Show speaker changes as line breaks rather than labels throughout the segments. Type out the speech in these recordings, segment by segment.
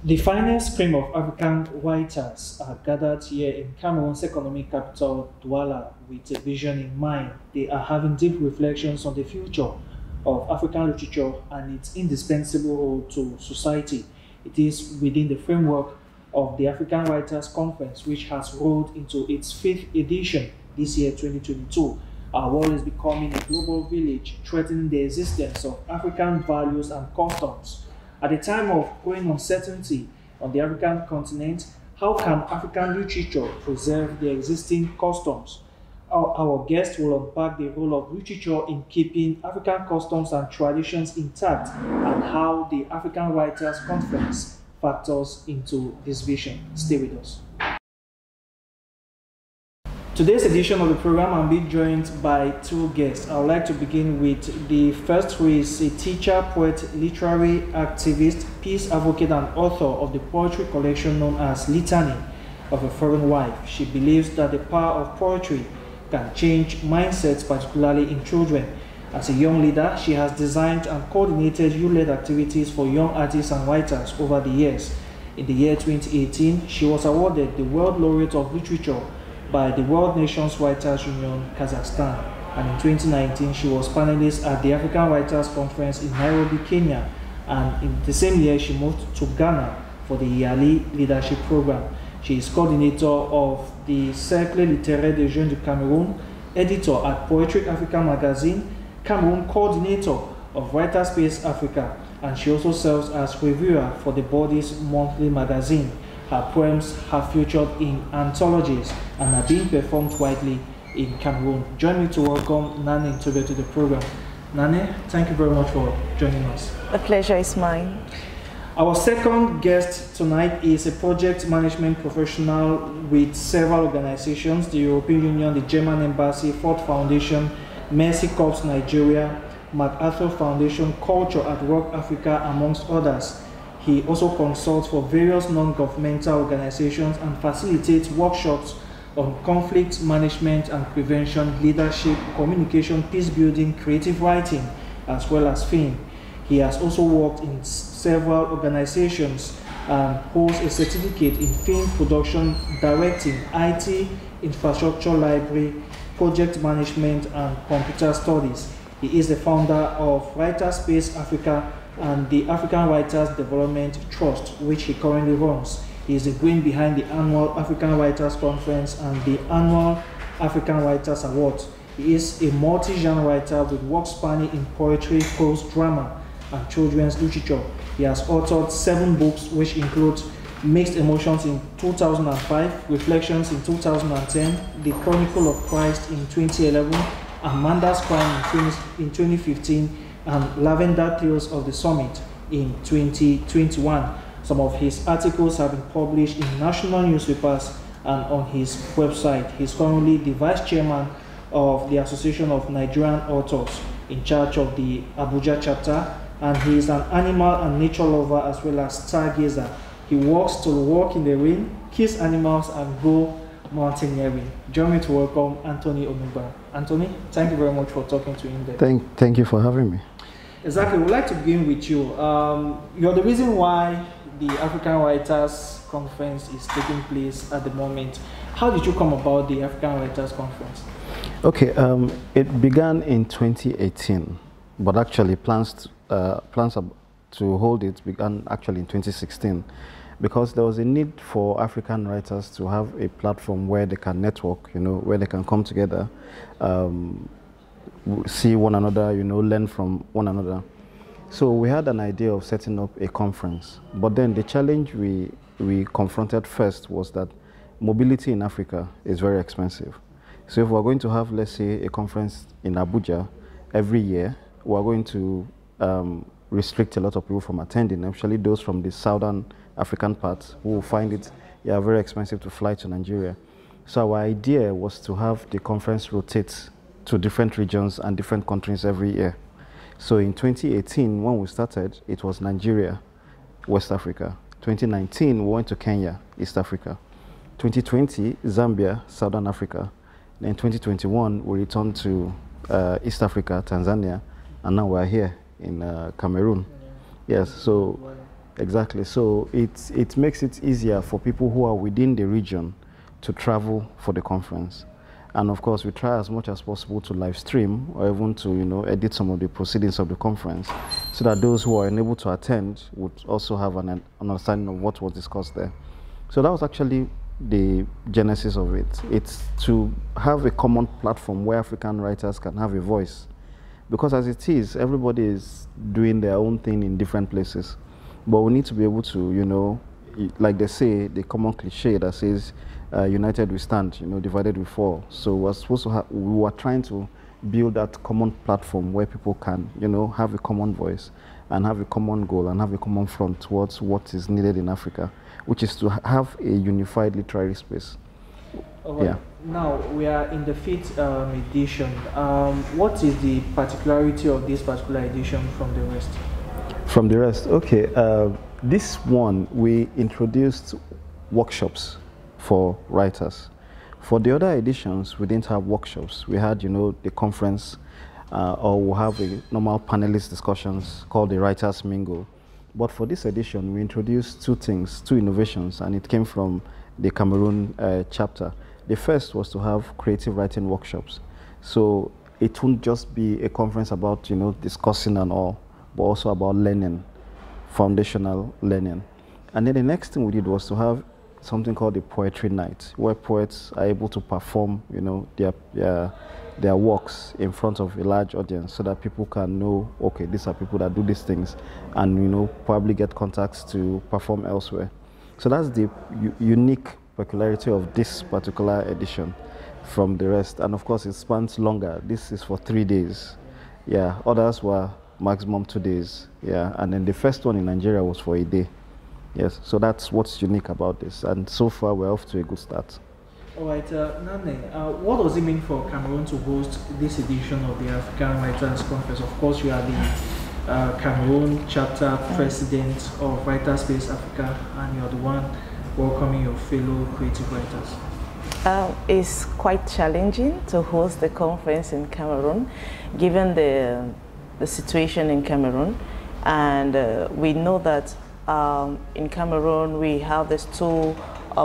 The finest cream of African writers are gathered here in Cameroon's economic capital, Douala, with a vision in mind. They are having deep reflections on the future of African literature and its indispensable role to society. It is within the framework of the African Writers Conference, which has rolled into its 5th edition this year, 2022. Our world is becoming a global village, threatening the existence of African values and customs. At a time of growing uncertainty on the African continent, how can African literature preserve the existing customs? Our guest will unpack the role of literature in keeping African customs and traditions intact and how the African Writers Conference factors into this vision. Stay with us. Today's edition of the program, I'm being joined by 2 guests. I would like to begin with the first, who is a teacher, poet, literary activist, peace advocate, and author of the poetry collection known as Litany of a Foreign Wife. She believes that the power of poetry can change mindsets, particularly in children. As a young leader, she has designed and coordinated youth-led activities for young artists and writers over the years. In the year 2018, she was awarded the World Laureate of Literature by the World Nations Writers Union, Kazakhstan. And in 2019, she was panelist at the African Writers Conference in Nairobi, Kenya. And in the same year, she moved to Ghana for the yearly leadership program. She is coordinator of the Cercle Littéraire des Jeunes du Cameroun, editor at Poetry Africa magazine, Cameroon coordinator of Writer Space Africa, and she also serves as reviewer for the body's monthly magazine. Her poems have featured in anthologies and are being performed widely in Cameroon. Join me to welcome Nane Ntobé to the program. Nane, thank you very much for joining us.
The pleasure is mine.
Our second guest tonight is a project management professional with several organizations: the European Union, the German Embassy, Ford Foundation, Mercy Corps Nigeria, MacArthur Foundation, Culture at Work Africa, amongst others. He also consults for various non-governmental organizations and facilitates workshops on conflict management and prevention, leadership, communication, peace building, creative writing, as well as film. He has also worked in several organizations and holds a certificate in film production, directing, IT, infrastructure library, project management, and computer studies. He is the founder of Writer Space Africa and the African Writers Development Trust, which he currently runs. He is the brain behind the annual African Writers Conference and the annual African Writers Awards. He is a multi-genre writer with work spanning in poetry, prose, drama, and children's literature. He has authored 7 books, which include Mixed Emotions in 2005, Reflections in 2010, The Chronicle of Christ in 2011, Amanda's Crime in 2015, and Lavender Tales of the Summit in 2021. Some of his articles have been published in national newspapers and on his website. He is currently the vice chairman of the Association of Nigerian Authors, in charge of the Abuja chapter, and he is an animal and nature lover as well as stargazer. He walks to walk in the rain, kiss animals, and go mountaineering. Join me to welcome Anthony Onugba. Anthony, thank you very much for talking to Indepth.
Thank you for having me.
Exactly. We'd like to begin with you. You're the reason why the African Writers Conference is taking place at the moment. How did you come about the African Writers Conference?
Okay, it began in 2018, but actually plans to hold it began actually in 2016, because there was a need for African writers to have a platform where they can network, where they can come together, see one another, learn from one another. So we had an idea of setting up a conference, but then the challenge we confronted first was that mobility in Africa is very expensive. So if we're going to have, let's say, a conference in Abuja every year, we're going to restrict a lot of people from attending, especially those from the southern African part who will find it very expensive to fly to Nigeria. So our idea was to have the conference rotate to different regions and different countries every year. So in 2018, when we started, it was Nigeria, West Africa. 2019, we went to Kenya, East Africa. 2020, Zambia, Southern Africa. Then 2021, we returned to East Africa, Tanzania, and now we're here in Cameroon. Yes, so exactly. So it makes it easier for people who are within the region to travel for the conference. And of course, we try as much as possible to live stream or even to, edit some of the proceedings of the conference so that those who are unable to attend would also have an understanding of what was discussed there. So that was actually the genesis of it. It's to have a common platform where African writers can have a voice. Because as it is, everybody is doing their own thing in different places. But we need to be able to, like they say, the common cliche that says, united we stand, divided we fall. So we were trying to build that common platform where people can, have a common voice and have a common goal and have a common front towards what is needed in Africa, which is to have a unified literary space. Yeah.
Now we are in the 5th edition. What is the particularity of this particular edition from the rest?
From the rest, okay. This one, we introduced workshops for writers. For the other editions, we didn't have workshops. We had, the conference, or we'll have a normal panelist discussions called the Writers Mingle. But for this edition, we introduced two innovations, and it came from the Cameroon chapter. The first was to have creative writing workshops. So it wouldn't just be a conference about, discussing and all, but also about learning, foundational learning. And then the next thing we did was to have something called the Poetry Night, where poets are able to perform, their works in front of a large audience so that people can know, okay, these are people that do these things, and, probably get contacts to perform elsewhere. So that's the unique peculiarity of this particular edition from the rest. And of course, it spans longer. This is for 3 days. Yeah, others were maximum 2 days. Yeah, and then the first one in Nigeria was for a day. Yes, so that's what's unique about this. And so far, we're off to a good start.
All right, Nane, what does it mean for Cameroon to host this edition of the African Writers Conference? Of course, you are the Cameroon chapter president of Writers Space Africa, and you're the one welcoming your fellow creative writers.
It's quite challenging to host the conference in Cameroon, given the situation in Cameroon. And we know that in Cameroon we have this two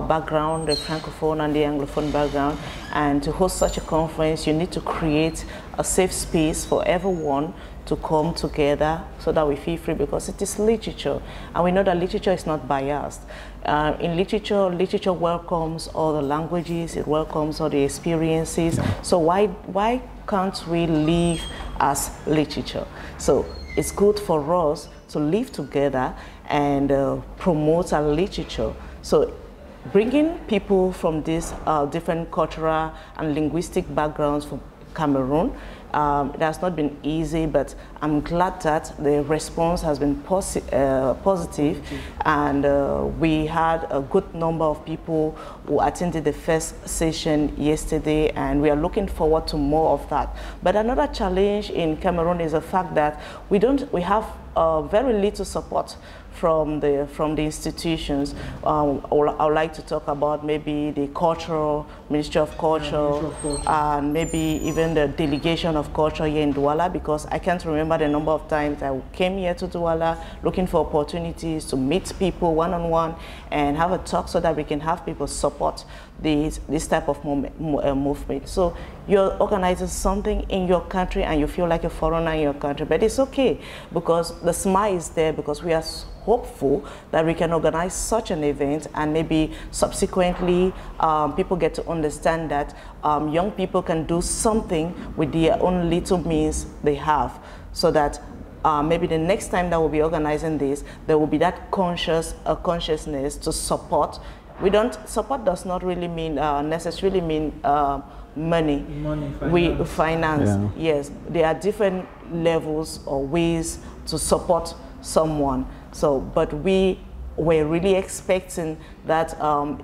background, the Francophone and the Anglophone background. And to host such a conference, you need to create a safe space for everyone to come together so that we feel free, because it is literature. And we know that literature is not biased. In literature welcomes all the languages, it welcomes all the experiences. So why can't we live as literature? So it's good for us to live together and promote our literature. So bringing people from these different cultural and linguistic backgrounds from Cameroon, it has not been easy, but I'm glad that the response has been positive, and we had a good number of people who attended the first session yesterday, and we are looking forward to more of that. But another challenge in Cameroon is the fact that we have very little support from the institutions. I would like to talk about maybe the Ministry of Culture, and maybe even the Delegation of Culture here in Douala, because I can't remember the number of times I came here to Douala looking for opportunities to meet people one-on-one and have a talk so that we can have people support this type of movement. So you're organizing something in your country and you feel like a foreigner in your country, but it's okay, because the smile is there, because we are hopeful that we can organize such an event, and maybe subsequently people get to understand that young people can do something with their own little means they have, so that maybe the next time that we'll be organizing this, there will be that consciousness to support. Support does not really mean necessarily mean money. Finance. Yeah. Yes, there are different levels or ways to support someone. So, but we we're really expecting that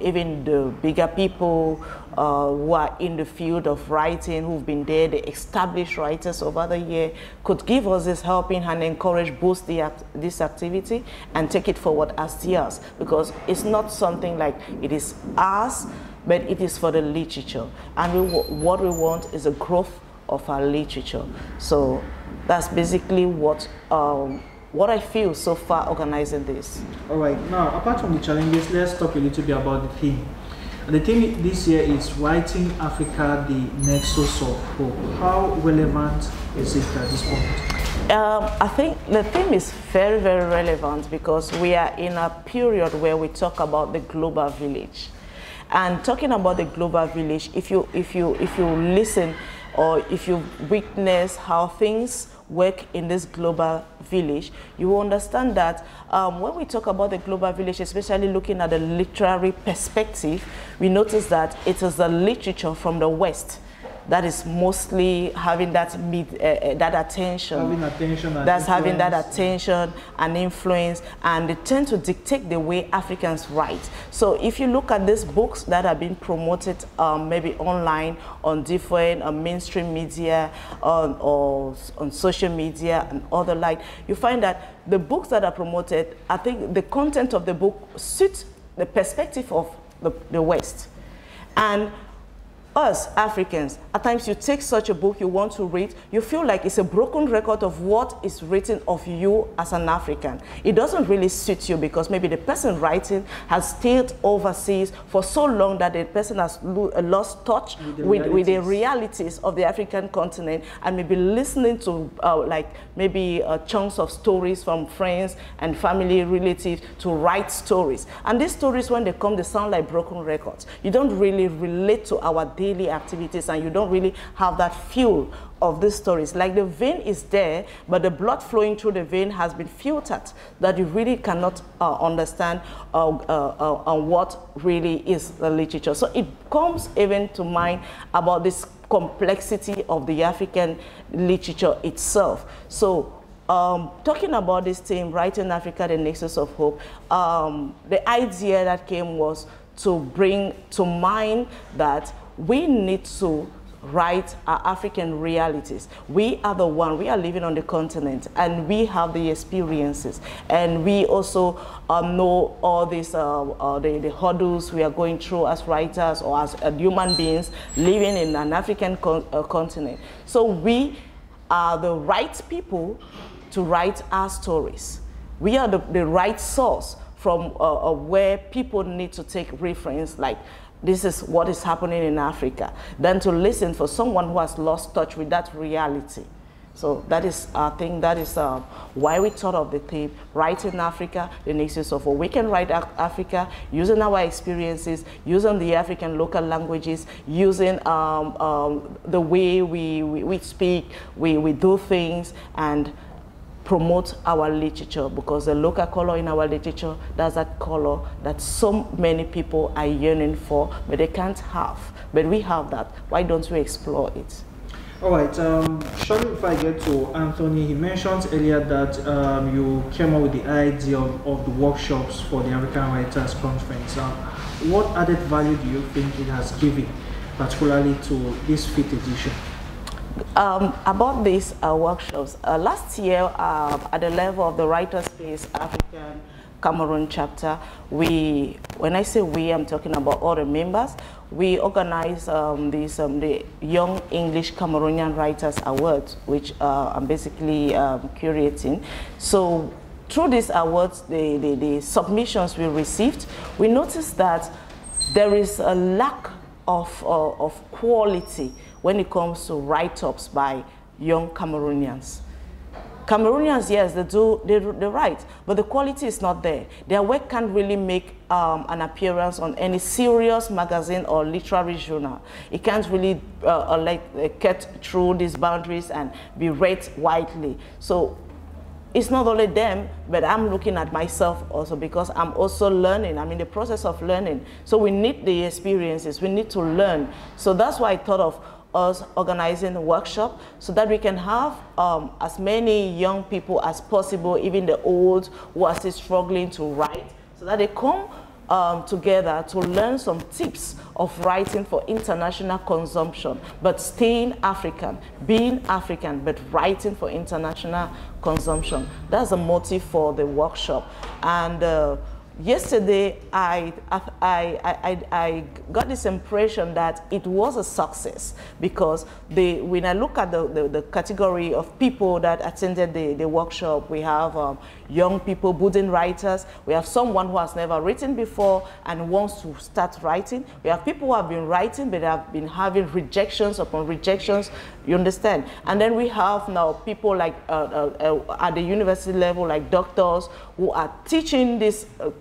even the bigger people who are in the field of writing, who've been there, the established writers over the year, could give us this helping hand, encourage, boost this activity, and take it forward as theirs. Because it's not something like it is ours, but it is for the literature. And what we want is a growth of our literature. So that's basically what I feel so far organizing this.
All right, now apart from the challenges, let's talk a little bit about the theme. The theme this year is Writing Africa, the Nexus of Hope. How relevant is it at this point?
I think the theme is very, very relevant because we are in a period where we talk about the global village. And talking about the global village, if you listen or if you witness how things work in this global village, you will understand that when we talk about the global village, especially looking at the literary perspective, we notice that it is the literature from the West that is mostly having that attention. Having that attention and influence, and they tend to dictate the way Africans write. So if you look at these books that are being promoted maybe online, on different mainstream media, or on social media and other like, you find that the books that are promoted, I think the content of the book suits the perspective of the West. And us Africans, at times you take such a book you want to read, you feel like it's a broken record of what is written of you as an African. It doesn't really suit you because maybe the person writing has stayed overseas for so long that the person has lost touch with the realities of the African continent, and maybe listening to like maybe chunks of stories from friends and family relatives to write stories. And these stories, when they come, they sound like broken records. You don't really relate to our daily activities, and you don't really have that feel of these stories. Like the vein is there, but the blood flowing through the vein has been filtered, that you really cannot understand what really is the literature. So it comes even to mind about this complexity of the African literature itself. So talking about this theme, Writing Africa, the Nexus of Hope, the idea that came was to bring to mind that we need to write our African realities. We are the one, we are living on the continent, and we have the experiences, and we also know all these the hurdles we are going through as writers or as human beings living in an African continent. So we are the right people to write our stories. We are the right source from where people need to take reference, like this is what is happening in Africa, than to listen for someone who has lost touch with that reality. So that is, I think that is why we thought of the theme, Writing Africa, the Nexus of Hope. We can write Africa using our experiences, using the African local languages, using the way we speak, we do things, and promote our literature, because the local color in our literature, that's that color that so many people are yearning for, but they can't have. But we have that. Why don't we explore it?
All right, shortly before I get to Anthony, he mentioned earlier that you came up with the idea of the workshops for the African Writers Conference. What added value do you think it has given, particularly to this 5th edition?
About these workshops, last year at the level of the Writers Space African Cameroon chapter, when I say we, I'm talking about all the members, we organized the Young English Cameroonian Writers Awards, which I'm basically curating. So through these awards, the submissions we received, we noticed that there is a lack of quality when it comes to write-ups by young Cameroonians. Cameroonians, yes, they write, but the quality is not there. Their work can't really make an appearance on any serious magazine or literary journal. It can't really cut through these boundaries and be read widely. So it's not only them, but I'm looking at myself also, because I'm also learning. I'm in the process of learning. So we need the experiences. We need to learn. So that's why I thought of us organizing a workshop, so that we can have as many young people as possible, even the old who are still struggling to write, so that they come together to learn some tips of writing for international consumption, but staying African, being African, but writing for international consumption. That's the motive for the workshop. And yesterday, I got this impression that it was a success, because when I look at the category of people that attended the workshop, we have young people, budding writers. We have someone who has never written before and wants to start writing. We have people who have been writing but have been having rejections upon rejections, you understand? And then we have now people like at the university level, like doctors who are teaching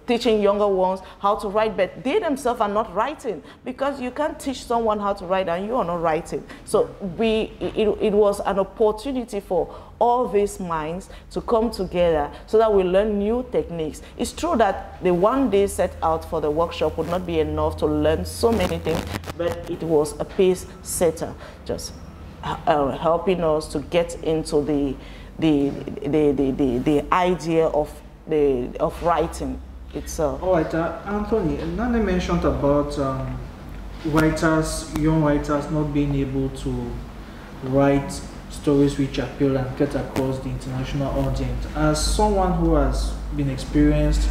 teaching younger ones how to write, but they themselves are not writing, because you can't teach someone how to write and you are not writing. So it was an opportunity for all these minds to come together so that we learn new techniques. It's true that the one day set out for the workshop would not be enough to learn so many things, but it was a pace setter, just helping us to get into the idea of writing itself.
All right, Anthony, Nana mentioned about young writers not being able to write stories which appeal and get across the international audience. As someone who has been experienced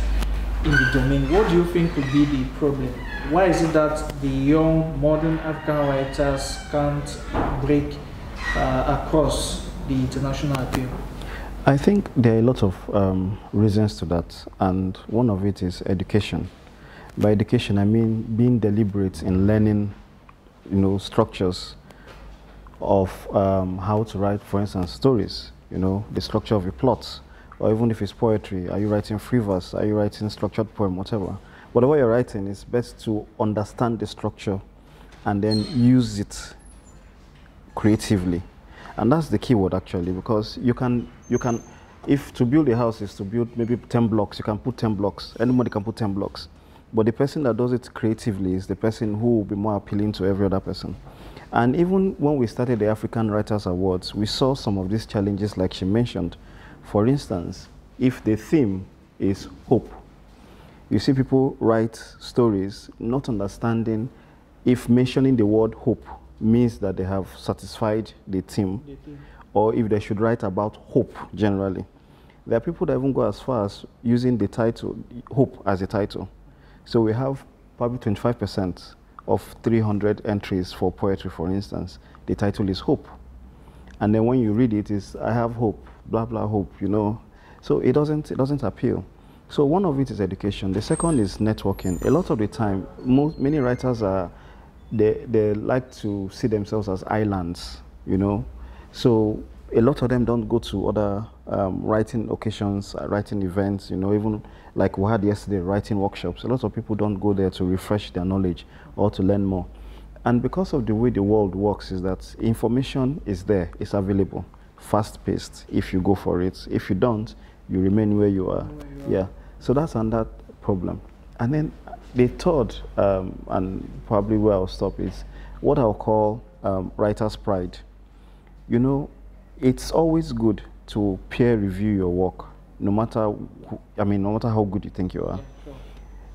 in the domain, what do you think could be the problem? Why is it that the young modern African writers can't break across the international appeal?
I think there are a lot of reasons to that, and one of it is education. By education, I mean being deliberate in learning, structures of how to write, for instance, stories, the structure of a plot, or even if it's poetry, are you writing free verse, are you writing structured poem, whatever. Whatever you're writing, it's best to understand the structure and then use it creatively. And that's the key word, actually, because you can, if to build a house is to build maybe 10 blocks, you can put 10 blocks, anybody can put 10 blocks. But the person that does it creatively is the person who will be more appealing to every other person. And even when we started the African Writers Awards, we saw some of these challenges like she mentioned. For instance, if the theme is hope, you see people write stories not understanding if mentioning the word hope means that they have satisfied the theme, or if they should write about hope generally. There are people that even go as far as using the title, hope, as a title. So we have probably 25% of 300 entries for poetry, for instance. The title is hope. And then when you read it, it's I have hope, blah, blah, hope, So it doesn't appeal. So one of it is education. The second is networking. A lot of the time, many writers they like to see themselves as islands, So a lot of them don't go to other writing occasions, writing events, even like we had yesterday, writing workshops. A lot of people don't go there to refresh their knowledge or to learn more. And because of the way the world works is that information is there, it's available, fast-paced if you go for it. If you don't, you remain where you are. Yeah. So that's another problem. And then the third, and probably where I'll stop, is what I'll call writer's pride. It's always good to peer review your work, no matter how good you think you are.
Yeah, sure.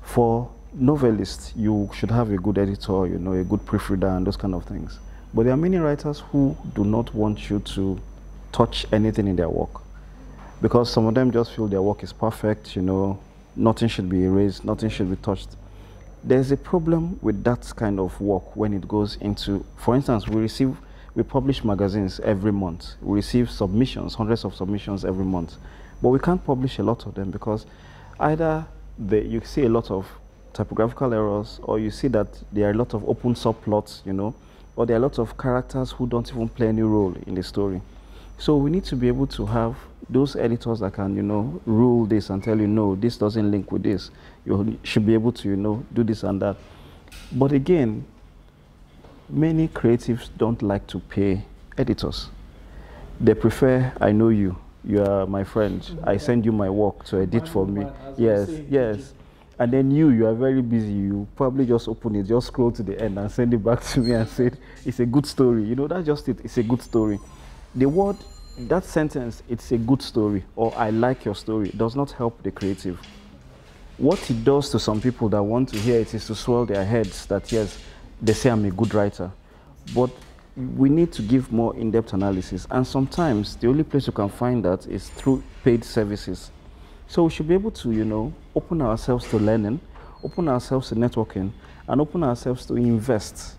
For novelists, you should have a good editor, a good proofreader and those kind of things. But there are many writers who do not want you to touch anything in their work, because some of them just feel their work is perfect, nothing should be erased, nothing should be touched. There's a problem with that kind of work when it goes into, for instance, we publish magazines every month. We receive submissions, hundreds of submissions every month. But we can't publish a lot of them because either you see a lot of typographical errors, or you see that there are a lot of open subplots, or there are lots of characters who don't even play any role in the story. So we need to be able to have those editors that can, rule this and tell you, no, this doesn't link with this. You should be able to, do this and that. But again, many creatives don't like to pay editors. They prefer, I know you, you are my friend, I send you my work to edit for me. Yes, yes. And then you are very busy, you probably just open it, just scroll to the end and send it back to me and say, it's a good story. That's just it, it's a good story. The word, that sentence, it's a good story, or I like your story, does not help the creative. What it does to some people that want to hear it is to swell their heads that yes, they say I'm a good writer. But we need to give more in-depth analysis. And sometimes the only place you can find that is through paid services. So we should be able to, you know, open ourselves to learning, open ourselves to networking, and open ourselves to invest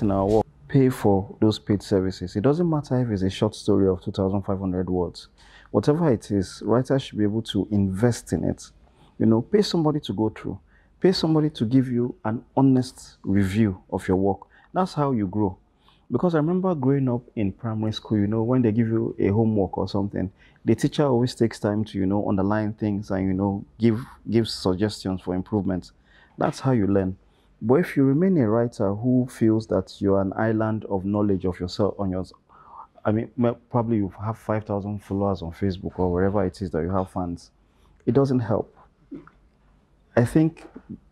in our work, pay for those paid services. It doesn't matter if it's a short story of 2,500 words. Whatever it is, writers should be able to invest in it. You know, pay somebody to go through. Pay somebody to give you an honest review of your work. That's how you grow. Because I remember growing up in primary school, you know, when they give you a homework or something, the teacher always takes time to, you know, underline things and, you know, give suggestions for improvement. That's how you learn. But if you remain a writer who feels that you're an island of knowledge of yourself on yours, I mean, probably you have 5,000 followers on Facebook or wherever it is that you have fans, it doesn't help. I think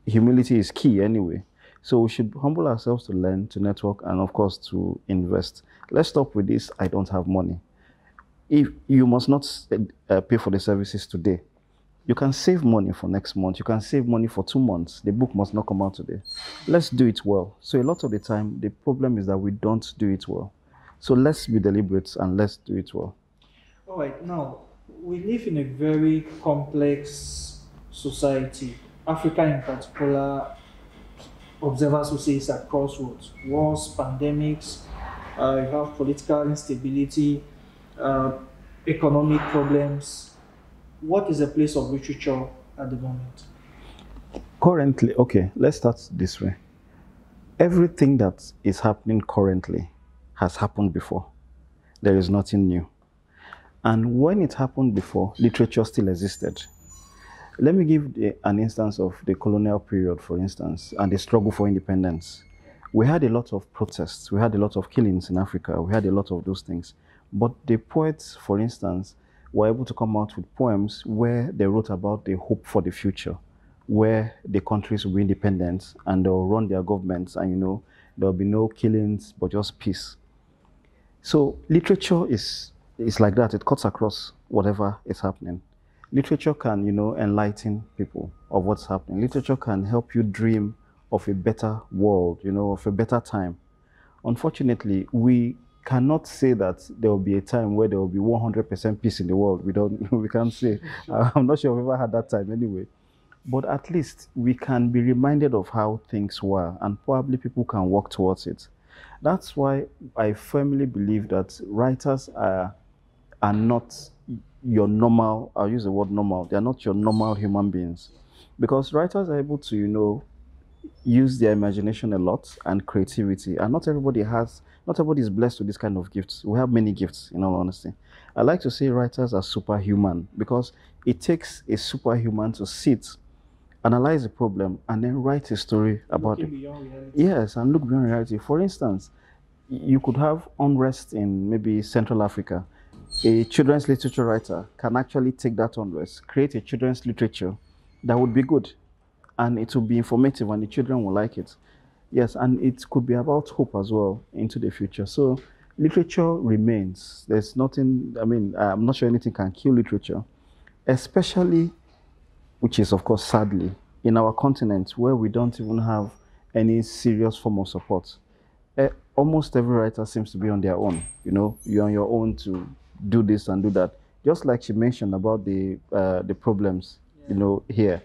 humility is key anyway. So we should humble ourselves to learn, to network, and of course to invest. Let's stop with this, I don't have money. If you must not pay for the services today, you can save money for next month. You can save money for 2 months. The book must not come out today. Let's do it well. So a lot of the time, the problem is that we don't do it well. So let's be deliberate and let's do it well.
All right, now, we live in a very complex society. Africa in particular, observers will say it's at crossroads. Wars, pandemics, you have political instability, economic problems. What is the place of literature at the moment?
Currently, okay, let's start this way. Everything that is happening currently has happened before. There is nothing new. And when it happened before, literature still existed. Let me give an instance of the colonial period, for instance, and the struggle for independence. We had a lot of protests. We had a lot of killings in Africa. We had a lot of those things. But the poets, for instance, were able to come out with poems where they wrote about the hope for the future, where the countries will be independent and they'll run their governments and, you know, there'll be no killings, but just peace. So literature is like that. It cuts across whatever is happening. Literature can, you know, enlighten people of what's happening. Literature can help you dream of a better world, you know, of a better time. Unfortunately, we cannot say that there will be a time where there will be 100% peace in the world. We can't say. I'm not sure we've ever had that time anyway. But at least we can be reminded of how things were, and probably people can work towards it. That's why I firmly believe that writers are not your normal, I'll use the word normal, they're not your normal human beings. Because writers are able to, you know, use their imagination a lot and creativity. And not everybody is blessed with this kind of gifts. We have many gifts, in all honesty. I like to say writers are superhuman because it takes a superhuman to sit, analyze a problem, and then write a story about it. Yes, and look beyond reality. For instance, you could have unrest in maybe Central Africa. A children's literature writer can actually take that unrest, create a children's literature that would be good, and it will be informative and the children will like it. Yes, and it could be about hope as well into the future. So literature remains. There's nothing, I mean, I'm not sure anything can kill literature, especially, which is of course sadly, in our continent where we don't even have any serious form of support. Almost every writer seems to be on their own. You know, you're on your own to do this and do that. Just like she mentioned about the problems, you know, here.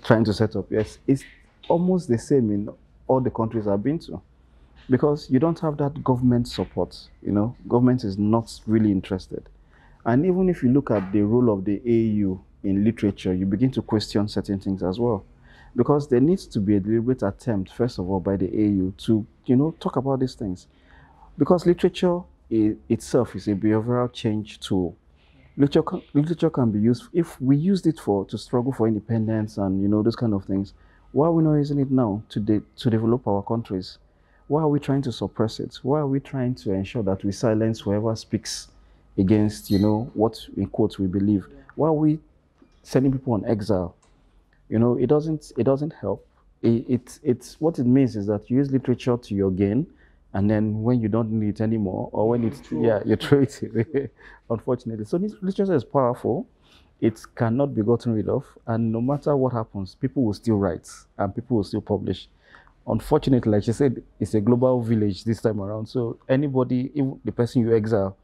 Trying to set up. Yes, it's almost the same in all the countries I've been to. Because you don't have that government support, you know. Government is not really interested. And even if you look at the role of the AU in literature, you begin to question certain things as well. Because there needs to be a deliberate attempt, first of all, by the AU to, you know, talk about these things. Because literature itself is a behavioral change tool. Literature can be used, if we used it to struggle for independence and, you know, those kind of things, why are we not using it now to develop our countries? Why are we trying to suppress it? Why are we trying to ensure that we silence whoever speaks against, you know, what in quotes we believe? Why are we sending people on exile? You know, it doesn't help. It's what it means is that you use literature to your gain, and then when you don't need it anymore, or when you throw it away, unfortunately. So this literature is powerful, it cannot be gotten rid of, and no matter what happens, people will still write and people will still publish. Unfortunately, like you said, it's a global village this time around. So anybody, even the person you exile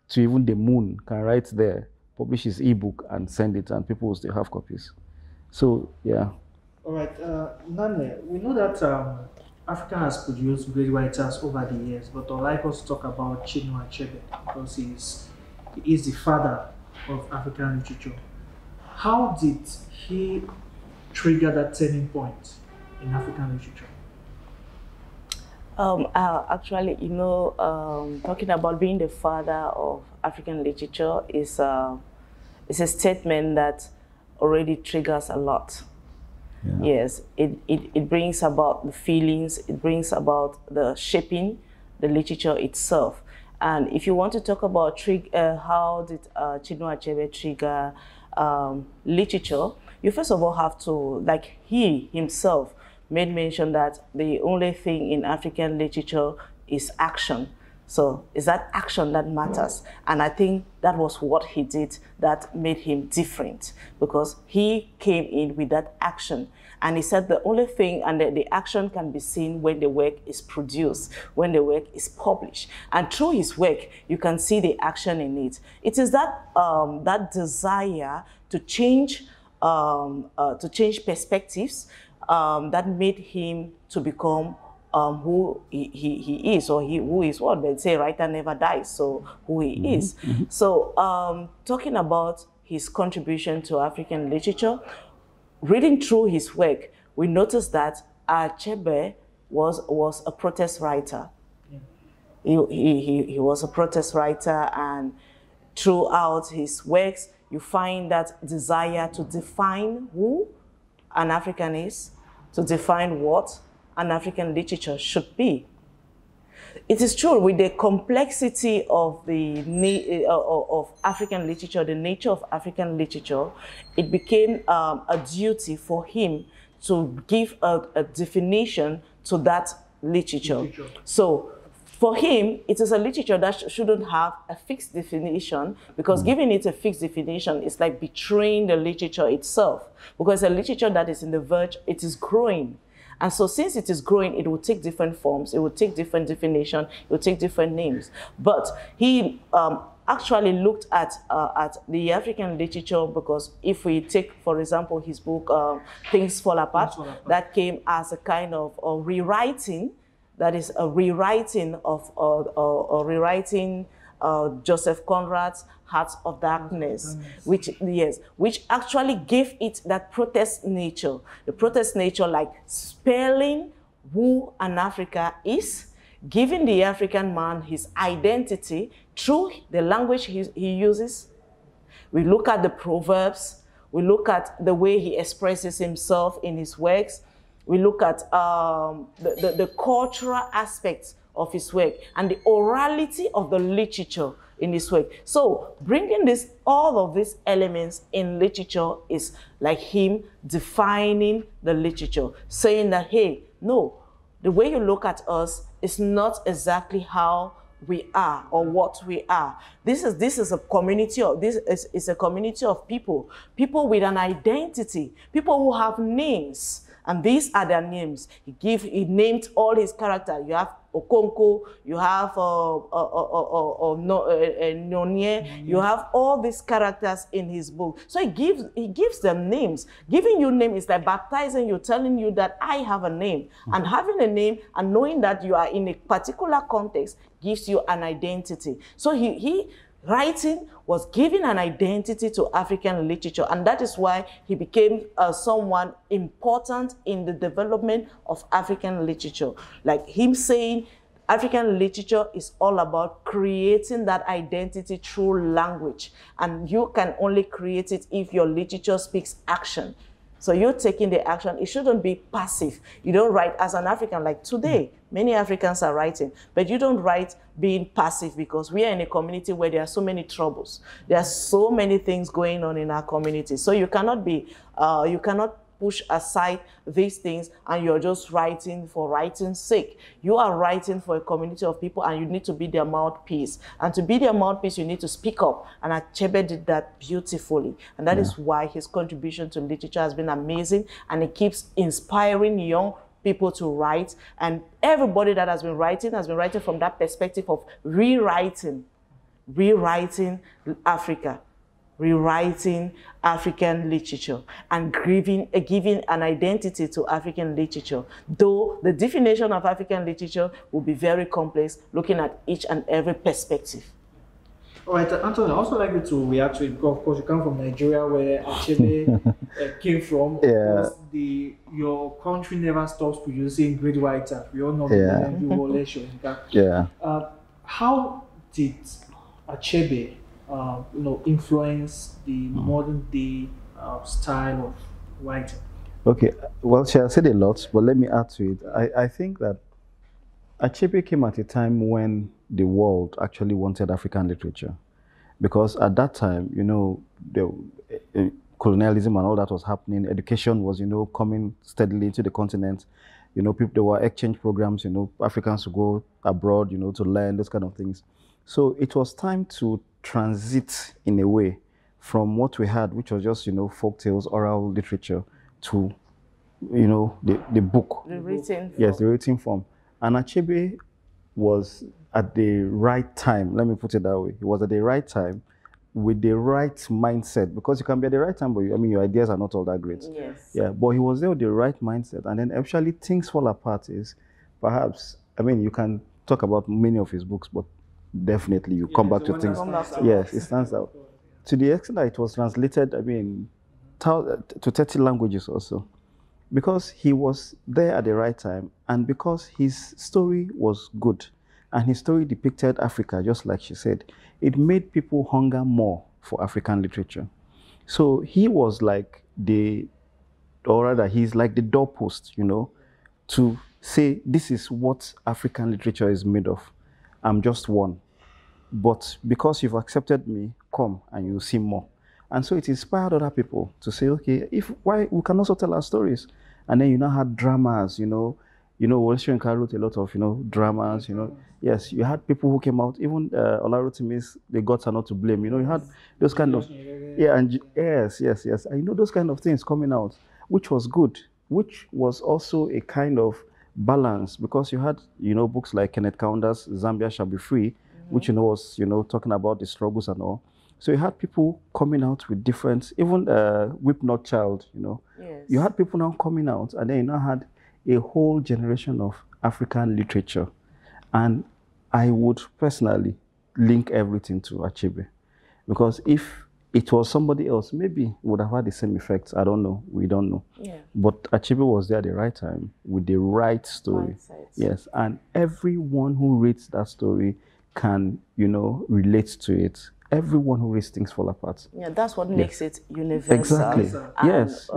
to even the moon, can write there, publish his ebook and send it, and people will still have copies. So yeah.
All right, Nane, we know that Africa has produced great writers over the years, but I'd like us to talk about Chinua Achebe because he is the father of African literature. How did he trigger that turning point in African literature?
Actually, you know, talking about being the father of African literature is a statement that already triggers a lot. Yeah. Yes, it brings about the feelings, it brings about the shaping the literature itself. And if you want to talk about how did Chinua Achebe trigger literature, you first of all have to, like he himself made mention that the only thing in African literature is action. So it's that action that matters. And I think that was what he did that made him different, because he came in with that action. And he said the only thing, and the action can be seen when the work is produced, when the work is published. And through his work, you can see the action in it. It is that, that desire to change perspectives that made him to become who he is, or who is what they say, writer never dies, so who he is. So talking about his contribution to African literature, reading through his work, we noticed that Achebe was a protest writer. Yeah. He was a protest writer, and throughout his works, you find that desire to define who an African is, to define what an African literature should be. It is true, with the complexity of of African literature, the nature of African literature, it became a duty for him to give a definition to that literature. So for him, it is a literature that shouldn't have a fixed definition, because giving it a fixed definition is like betraying the literature itself, because a literature that is in the verge, it is growing. And so since it is growing, it will take different forms, it will take different definition, it will take different names. But he actually looked at the African literature, because if we take, for example, his book, Things Fall Apart, that came as a kind of rewriting, that is a rewriting of Joseph Conrad's Hearts of Darkness, which actually gave it that protest nature. The protest nature, like spelling who an Africa is, giving the African man his identity through the language he uses. We look at the proverbs, we look at the way he expresses himself in his works, we look at the cultural aspects of his work and the orality of the literature in his work. So bringing all of these elements in literature is like him defining the literature, saying that, hey, no, the way you look at us is not exactly how we are or what we are. This is a community of a community of people with an identity, people who have names. And these are their names. He named all his characters. You have Okonko, you have Nonye, you have all these characters in his book. So he gives them names. Giving you name is like baptizing you, telling you that I have a name. And having a name and knowing that you are in a particular context gives you an identity. So writing was giving an identity to African literature, and that is why he became someone important in the development of African literature. Like him saying, African literature is all about creating that identity through language, and you can only create it if your literature speaks action. So you're taking the action. It shouldn't be passive. You don't write as an African, like today, many Africans are writing, but you don't write being passive, because we are in a community where there are so many troubles. There are so many things going on in our community. So you cannot push aside these things and you're just writing for writing's sake. You are writing for a community of people and you need to be their mouthpiece. And to be their mouthpiece, you need to speak up. And Achebe did that beautifully. And that is why his contribution to literature has been amazing. And it keeps inspiring young people to write. And everybody that has been writing from that perspective of rewriting Africa, rewriting African literature, and giving an identity to African literature. Though the definition of African literature will be very complex, looking at each and every perspective.
All right, Anthony, I also like you to react to it because, of course, you come from Nigeria, where Achebe came from.
Yeah.
Of course, your country never stops producing great writers. We all know that.
Yeah.
How did Achebe, influence the modern day style of writing?
Okay, well, she has said a lot, but let me add to it. I think that Achebe came at a time when the world actually wanted African literature, because at that time, the colonialism and all that was happening. Education was, coming steadily into the continent. People, there were exchange programs. Africans would go abroad, to learn those kind of things. So it was time to transit in a way from what we had, which was just, folk tales, oral literature, to, the book.
The written form.
Yes, the written form. And Achebe was at the right time, let me put it that way. He was at the right time with the right mindset, because you can be at the right time, but your ideas are not all that great.
Yes.
Yeah, but he was there with the right mindset. And then actually things fall apart is perhaps, you can talk about many of his books, but definitely you come back to things. Yes, it stands out. To the extent that it was translated, to 30 languages also. Because he was there at the right time, and because his story was good, and his story depicted Africa, just like she said, it made people hunger more for African literature. So he was like he's like the doorpost, to say, this is what African literature is made of. I'm just one. But because you've accepted me, come and you'll see more. And so it inspired other people to say, okay, why we can also tell our stories. And then had dramas, Wolshenka wrote a lot of, dramas, Yes, you had people who came out, even Olarotimi's The Gods Are Not to Blame, you had those kind of, and yes. And those kind of things coming out, which was good, which was also a kind of balance, because you had, books like Kenneth Kaunda's Zambia Shall Be Free, which, was, talking about the struggles and all. So you had people coming out with different, even Whip Not Child,
Yes.
You had people now coming out, and then you now had a whole generation of African literature. And I would personally link everything to Achebe, because if it was somebody else, maybe it would have had the same effects. I don't know. We don't know.
Yeah.
But Achebe was there at the right time with the right story. Yes. And everyone who reads that story can, relate to it. Everyone who reads things fall apart. Yeah,
that's what makes it universal.
Exactly.
And,
yes.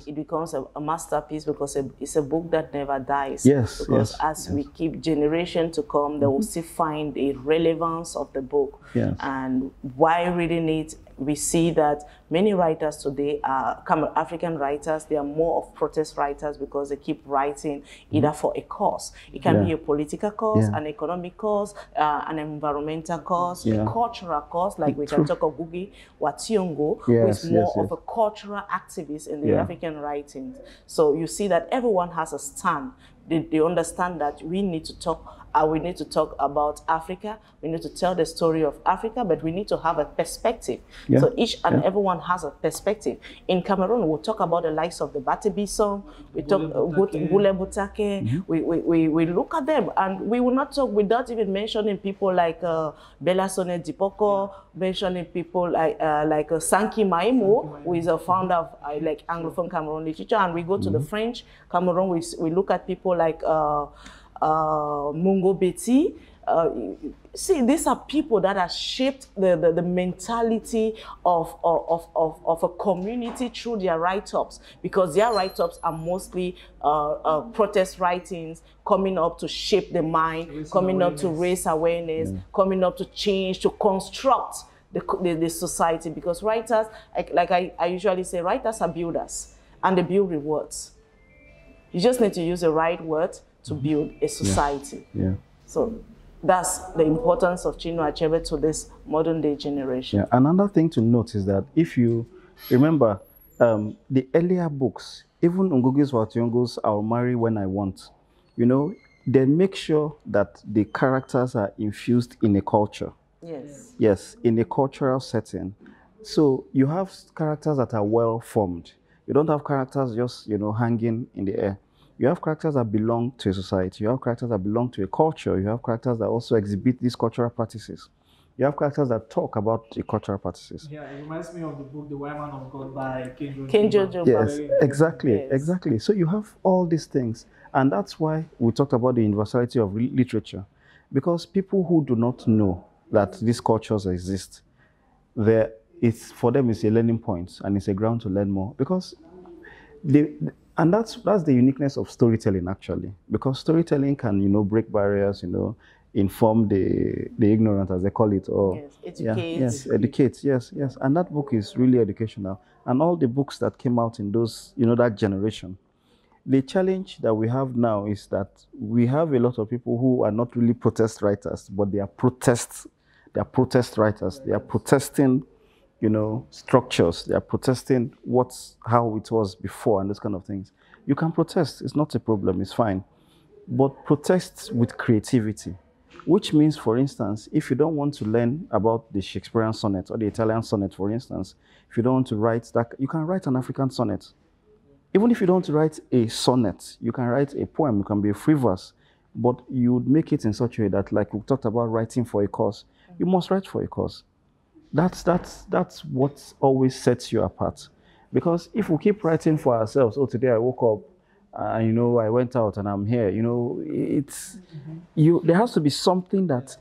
It becomes a masterpiece, because it's a book that never dies.
Yes.
Because as we keep generation to come, they will still find a relevance of the book.
Yes.
And while reading it, we see that many writers today are African writers. They are more of protest writers, because they keep writing either for a cause. It can be a political cause, an economic cause, an environmental cause, a cultural cause, like we can talk of Gugi Wationgo, who is more of a cultural activist in the African writings. So you see that everyone has a stand. They understand that we need to talk about Africa. We need to tell the story of Africa, but we need to have a perspective.
Yeah.
So each and everyone has a perspective. In Cameroon, we'll talk about the likes of the Batibi song. We talk Gule Butake. We look at them, and we will not talk without even mentioning people like Bella Sone Dipoko, mentioning people like Sanki Maimo, who is a founder of like Anglophone Cameroon literature. And we go to the French Cameroon. We look at people like Mungo Betty. See, these are people that have shaped the mentality of a community through their write-ups, because their write-ups are mostly protest writings, coming up to shape the mind, coming up to raise awareness, coming up to change, to construct the society. Because writers, like I usually say, writers are builders. and they build rewards. You just need to use the right word to build a society.
Yeah.
So that's the importance of Chinua Achebe to this modern day generation.
Yeah. Another thing to note is that if you remember the earlier books, even Ngugi's wa Thiong'o's I'll Marry When I Want, you know, they make sure that the characters are infused in a culture.
Yes.
Yes, in a cultural setting. So you have characters that are well formed. You don't have characters just, you know, hanging in the air. You have characters that belong to a society. You have characters that belong to a culture. You have characters that also exhibit these cultural practices. You have characters that talk about the cultural practices.
Yeah, it reminds me of the book The White Man of God by
Kenjo Joba.
Yes, exactly, exactly. So you have all these things. And that's why we talked about the universality of literature. Because people who do not know that these cultures exist, for them it's a learning point and it's a ground to learn more. Because that's the uniqueness of storytelling, actually. Because storytelling can, you know, break barriers, you know, inform the ignorant, as they call it, or educate. Yes. And that book is really educational. And all the books that came out in those, you know, that generation. The challenge that we have now is that we have a lot of people who are not really protest writers, but they are protest writers. They are protesting, you know, structures. They are protesting how it was before and those kind of things. You can protest. It's not a problem. It's fine. But protest with creativity, which means, for instance, if you don't want to learn about the Shakespearean sonnet or the Italian sonnet, for instance, if you don't want to write that, you can write an African sonnet. Even if you don't want to write a sonnet, you can write a poem. It can be a free verse, but you would make it in such a way that, like we talked about writing for a cause, you must write for a cause. That's what always sets you apart. Because if we keep writing for ourselves, oh, today I woke up, you know, I went out and I'm here, you know, there has to be something that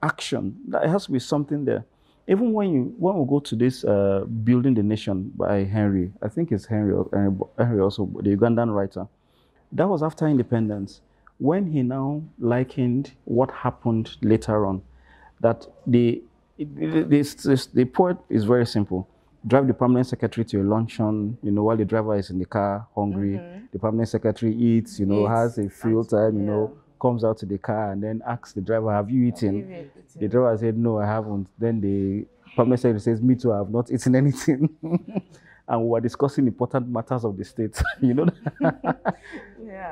action, there has to be something there. Even when we go to this Building the Nation by Henry, I think it's Henry also, the Ugandan writer, that was after independence, when he now likened what happened later on, that the poet is very simple. Drive the permanent secretary to a luncheon, you know, while the driver is in the car hungry. The permanent secretary eats, you know, has a field time, you know, comes out to the car and then asks the driver, have you eaten? The driver said, no, I haven't. Then the permanent secretary says, me too, I have not eaten anything. And we were discussing important matters of the state, you know.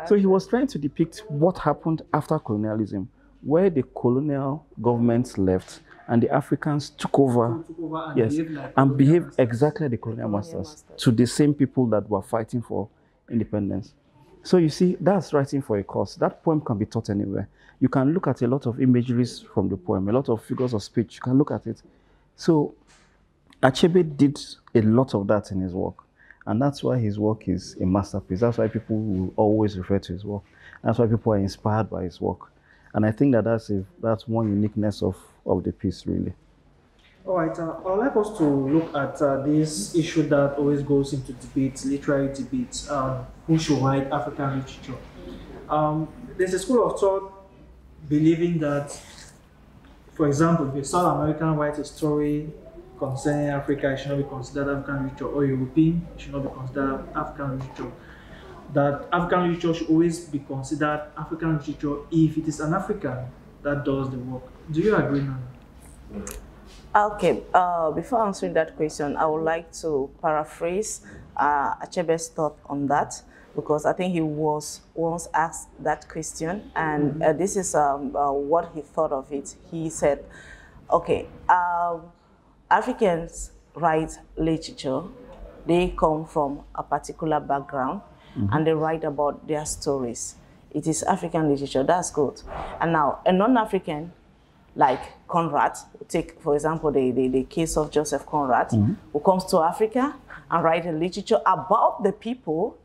So he was trying to depict what happened after colonialism, where the colonial governments left and the Africans took over and behaved exactly like the colonial masters to the same people that were fighting for independence. So you see, that's writing for a cause. That poem can be taught anywhere. You can look at a lot of imageries from the poem, a lot of figures of speech. You can look at it. So Achebe did a lot of that in his work. And that's why his work is a masterpiece. That's why people will always refer to his work. That's why people are inspired by his work. And I think that that's one uniqueness of the piece, really.
All right, I'd like us to look at this issue that always goes into debates, literary debates, who should write African literature. There's a school of thought believing that, for example, if a South American writes a story concerning Africa, it should not be considered African literature, or European, it should not be considered African literature. That African literature should always be considered African literature if it is an African that does the work. Do you agree, Nana?
Okay, before answering that question, I would like to paraphrase Achebe's thought on that, because I think he was once asked that question, and this is what he thought of it. He said, okay, Africans write literature, they come from a particular background, and they write about their stories. It is African literature, that's good. And now, a non-African, like Conrad, take, for example, the case of Joseph Conrad, who comes to Africa and write a literature about the people,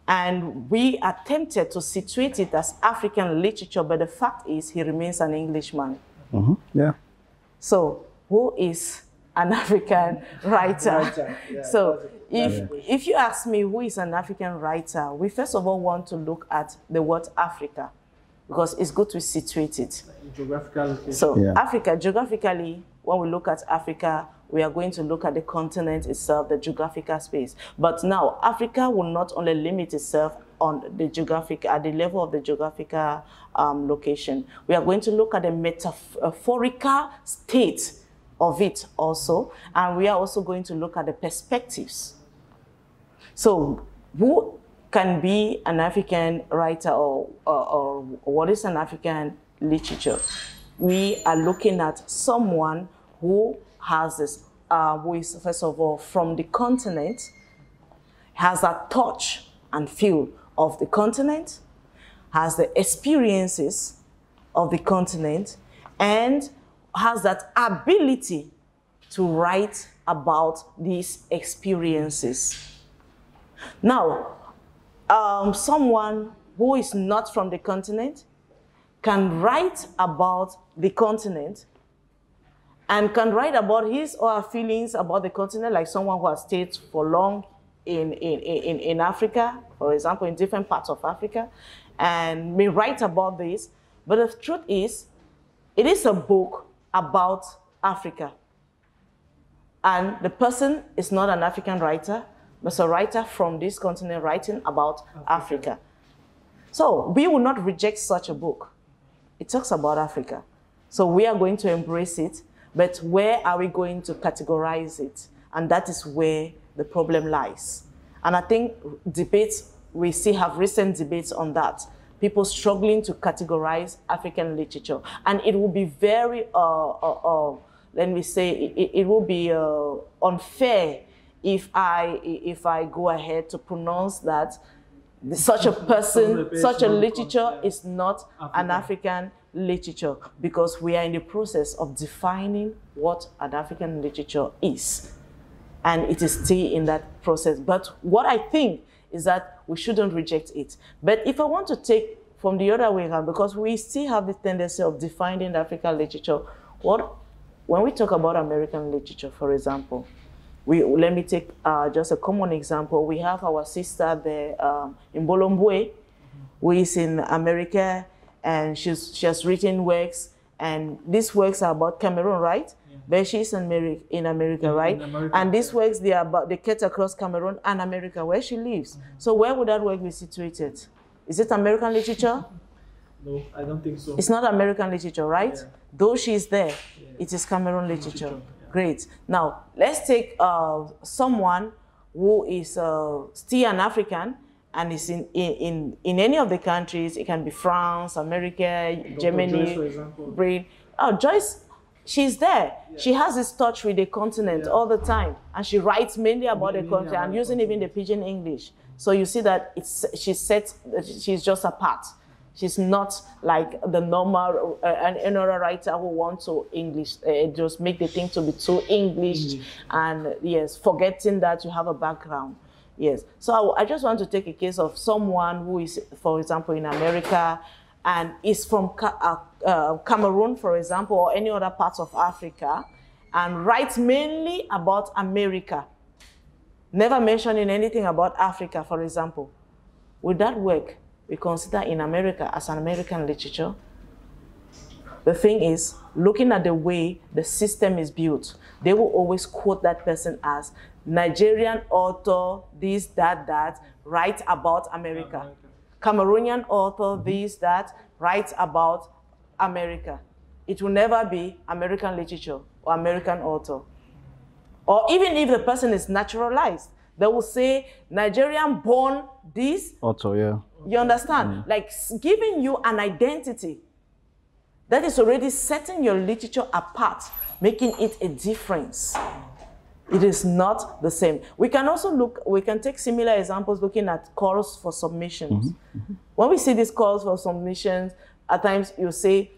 and we attempted to situate it as African literature, but the fact is he remains an Englishman.
Yeah.
So who is an African writer?
Yeah,
so if you ask me who is an African writer, we first of all want to look at the word Africa, because it's good to situate it.
Geographical location.
So Africa, geographically, when we look at Africa, we are going to look at the continent itself, the geographical space. But now, Africa will not only limit itself on the geographic, at the level of the geographical location. We are going to look at the metaphorical state of it also, and we are also going to look at the perspectives. So, who can be an African writer, or what is an African literature? We are looking at someone who has this, who is, first of all, from the continent, has a touch and feel of the continent, has the experiences of the continent, and has that ability to write about these experiences. Now, someone who is not from the continent can write about the continent and can write about his or her feelings about the continent, like someone who has stayed for long in Africa, for example, in different parts of Africa, and may write about this. But the truth is, it is a book about Africa. And the person is not an African writer, but a writer from this continent writing about Africa. So we will not reject such a book. It talks about Africa. So we are going to embrace it, but where are we going to categorize it? And that is where the problem lies. And I think debates, we still have recent debates on that. People struggling to categorize African literature. And it will be very, let me say, it will be unfair if I go ahead to pronounce that such a person, such a literature is not an African literature, because we are in the process of defining what an African literature is. And it is still in that process. But what I think is that we shouldn't reject it. But if I want to take from the other way around, because we still have the tendency of defining the African literature, when we talk about American literature, for example, let me take just a common example. We have our sister there in Bolombwe, who is in America, and she has written works, and these works are about Cameroon, right? Yeah. But she's in America, right? And these works, they cut across Cameroon and America, where she lives. So where would that work be situated? Is it American literature?
No, I don't think so.
It's not American literature, right? Yeah. Though she's there, it is Cameroon literature. Yeah. Great. Now, let's take someone who is still an African and is in any of the countries. It can be France, America, Germany,
Joyce, for example.
Britain. Oh, Joyce, she's there. Yeah. She has this touch with the continent all the time. And she writes mainly about the continent and using even the pidgin English. So you see that she's just apart. She's not like the normal another writer who wants to just make the thing to be too English. And yes, forgetting that you have a background. Yes. So I just want to take a case of someone who is, for example, in America and is from Cameroon, for example, or any other parts of Africa, and writes mainly about America, never mentioning anything about Africa, for example. Would that work? We consider in America as an American literature? The thing is, looking at the way the system is built, they will always quote that person as Nigerian author, this, that, write about America. Cameroonian author, this, that, write about America. It will never be American literature or American author. Or even if the person is naturalized, they will say Nigerian born this.
Author, yeah.
You understand? Like giving you an identity that is already setting your literature apart, making it a difference. It is not the same. We can also we can take similar examples looking at calls for submissions. When we see these calls for submissions, at times you say,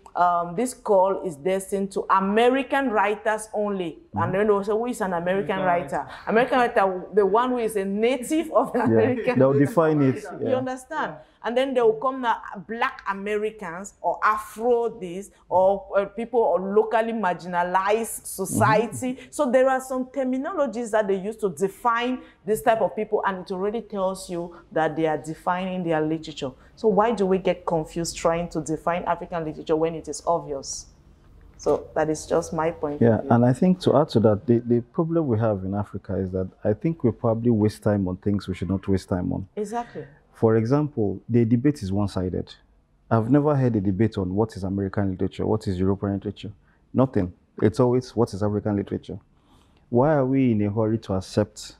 this call is destined to American writers only. And then also, who is an American writer? American writer, the one who is a native of the American.
They'll define it.
You understand? And then they will come now, Black Americans or Afro this, or people or locally marginalized society. So there are some terminologies that they use to define this type of people, and it already tells you that they are defining their literature. So why do we get confused trying to define African literature when it is obvious? So that is just my point
Yeah,
of view.
and I think to add to that, the problem we have in Africa is that I think we probably waste time on things we should not waste time on.
Exactly.
For example, the debate is one-sided. I've never heard a debate on what is American literature, what is European literature. Nothing. It's always what is African literature. Why are we in a hurry to accept,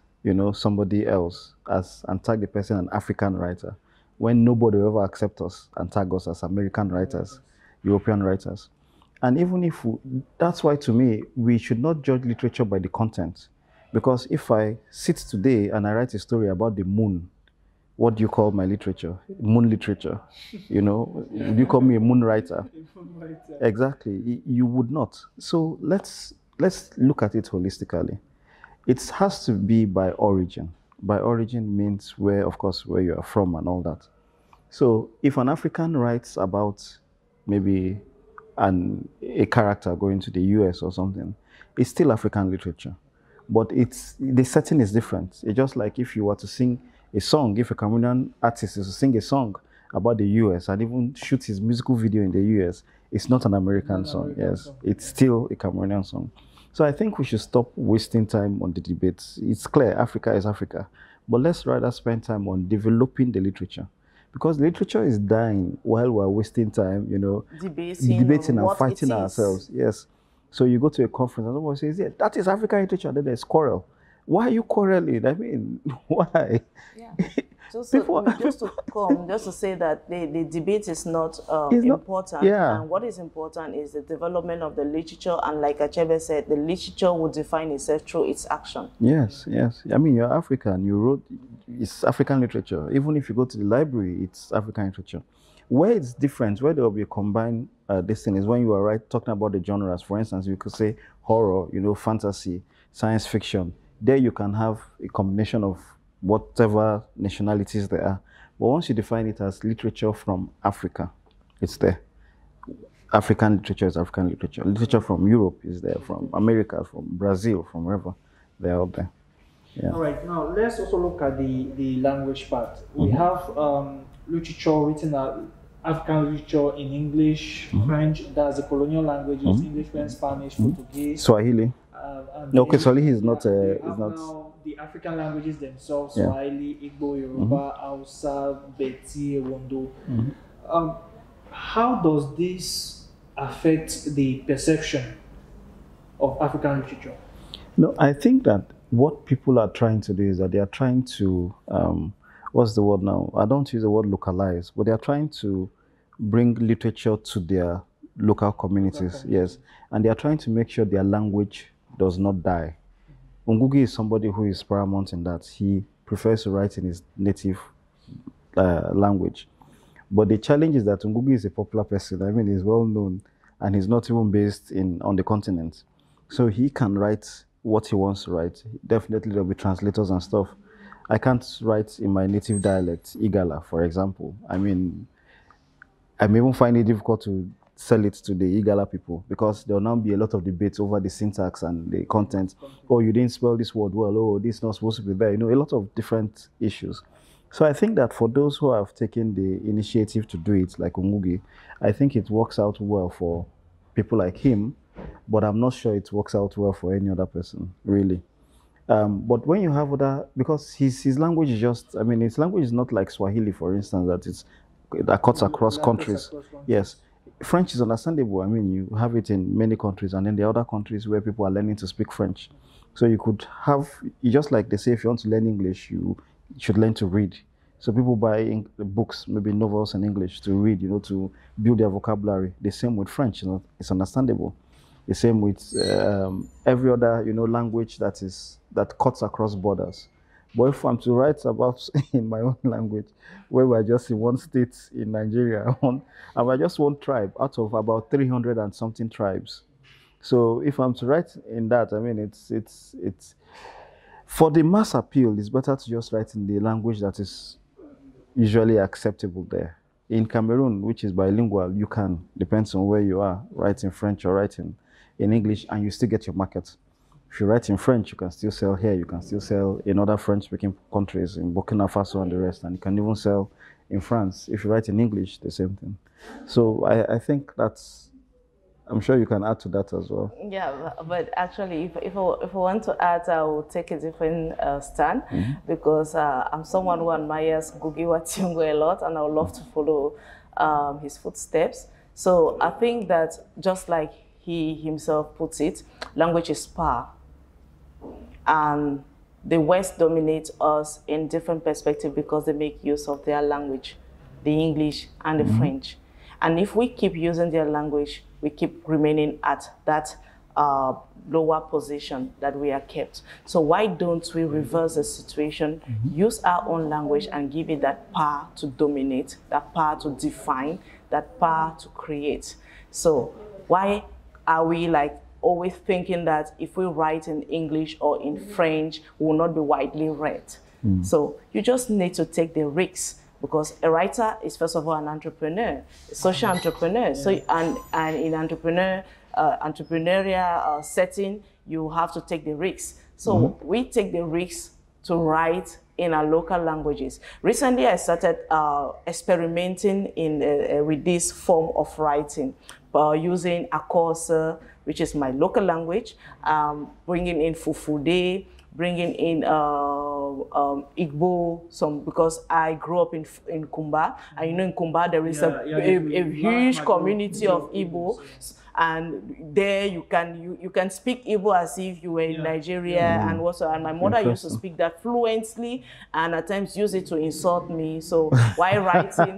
somebody else as and tag the person an African writer when nobody will ever accept us and tag us as American writers, European writers? And even if that's why to me we should not judge literature by the content, because if I sit today and I write a story about the moon, what do you call my literature? Moon literature. Do you call me a moon writer? Exactly. You would not. So let's look at it holistically. It has to be by origin. By origin means where, of course, where you are from and all that. So if an African writes about maybe a character going to the US or something, it's still African literature. But the setting is different. It's just like if you were to sing a song, if a Cameroonian artist is to sing a song about the US and even shoot his musical video in the US, it's not an American song. Yes, it's still a Cameroonian song. So I think we should stop wasting time on the debates. It's clear Africa is Africa, but let's rather spend time on developing the literature. Because literature is dying while we're wasting time, debating and fighting ourselves. Yes. So you go to a conference and someone says, yeah, that is African literature, then there's quarrel. Why are you quarreling? I mean, why?
Yeah. Just to say that the debate is not important.
Yeah.
And what is important is the development of the literature. And like Achebe said, the literature will define itself through its action.
Yes, yes. I mean, you're African. You wrote, it's African literature. Even if you go to the library, it's African literature. Where it's different, where there will be a combined this thing is when you are talking about the genres. For instance, you could say horror, fantasy, science fiction. There you can have a combination of whatever nationalities there are. But once you define it as literature from Africa, it's there. African literature is African literature. Literature from Europe is there, from America, from Brazil, from wherever, they're out there. Yeah.
All right, now let's also look at the language part. We have literature written African literature in English, French, that's the colonial languages, English, French, Spanish, Portuguese.
Swahili. No, okay, Swahili is not.
Is not. Now the African languages themselves: Swahili, Igbo, Yoruba, Hausa, Beti, Wondo. How does this affect the perception of African literature?
No, I think that what people are trying to do is that they are trying to. What's the word now? I don't use the word localize, but they are trying to bring literature to their local communities. Yes, and they are trying to make sure their language does not die. Ngugi is somebody who is paramount in that. He prefers to write in his native language. But the challenge is that Ngugi is a popular person. I mean, he's well known and he's not even based on the continent. So he can write what he wants to write. Definitely there'll be translators and stuff. I can't write in my native dialect, Igala, for example. I mean, I may even find it difficult to sell it to the Igala people because there will now be a lot of debates over the syntax and the content. Oh, you didn't spell this word well. Oh, this is not supposed to be there. A lot of different issues. So I think that for those who have taken the initiative to do it, like Ngugi, I think it works out well for people like him, but I'm not sure it works out well for any other person, really. But when you have because his language is just, I mean, his language is not like Swahili, for instance, that cuts across countries. Yes. French is understandable. I mean, you have it in many countries, and then there are other countries where people are learning to speak French. So you could have, just like they say, if you want to learn English, you should learn to read. So people buy books, maybe novels in English to read, to build their vocabulary. The same with French, it's understandable. The same with every other, language that cuts across borders. But if I'm to write about in my own language, where we're just in one state in Nigeria, and we're just one tribe out of about 300 and something tribes. So if I'm to write in that, I mean, it's for the mass appeal, it's better to just write in the language that is usually acceptable there. In Cameroon, which is bilingual, you can, depends on where you are, write in French or write in English, and you still get your market. If you write in French, you can still sell here, you can still sell in other French-speaking countries, in Burkina Faso and the rest, and you can even sell in France. If you write in English, the same thing. So I think that's I'm sure you can add to that as well.
Yeah, but actually, if I want to add, I will take a different stand, because I'm someone who admires Ngugi wa Thiong'o a lot, and I would love to follow his footsteps. So I think that just like he himself puts it, language is power. And the West dominates us in different perspectives because they make use of their language, the English and the French. And if we keep using their language, we keep remaining at that lower position that we are kept. So why don't we reverse the situation, use our own language and give it that power to dominate, that power to define, that power to create? So why are we like always thinking that if we write in English or in French, we will not be widely read? So you just need to take the risks, because a writer is first of all an entrepreneur, a social entrepreneur. So and in entrepreneurial setting, you have to take the risks. So we take the risks to write in our local languages. Recently, I started experimenting with this form of writing using Akosa, which is my local language, bringing in Fufude, bringing in Igbo, because I grew up in Kumba, and you know in Kumba there is a huge community of Igbo, and there you can speak Igbo as if you were in Nigeria and whatsoever. And my mother used to speak that fluently, and at times use it to insult me. So while writing,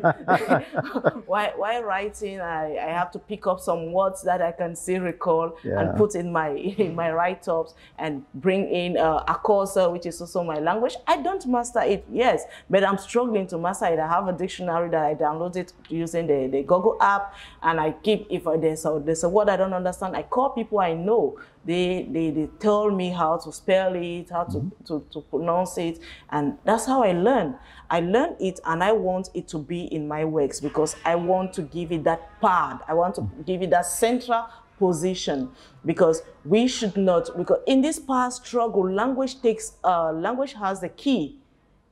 while writing, I have to pick up some words that I can still recall and put in my write-ups, and bring in Akosa, which is also my language. I don't master it, yes, but I'm struggling to master it. I have a dictionary that I downloaded using the Google app, and I keep, if there's a word I don't understand, I call people I know. They tell me how to spell it, how to pronounce it, and that's how I learn. I learn it, and I want it to be in my works, because I want to give it that part. I want to give it that central position, because we should not, because in this power struggle, language has the key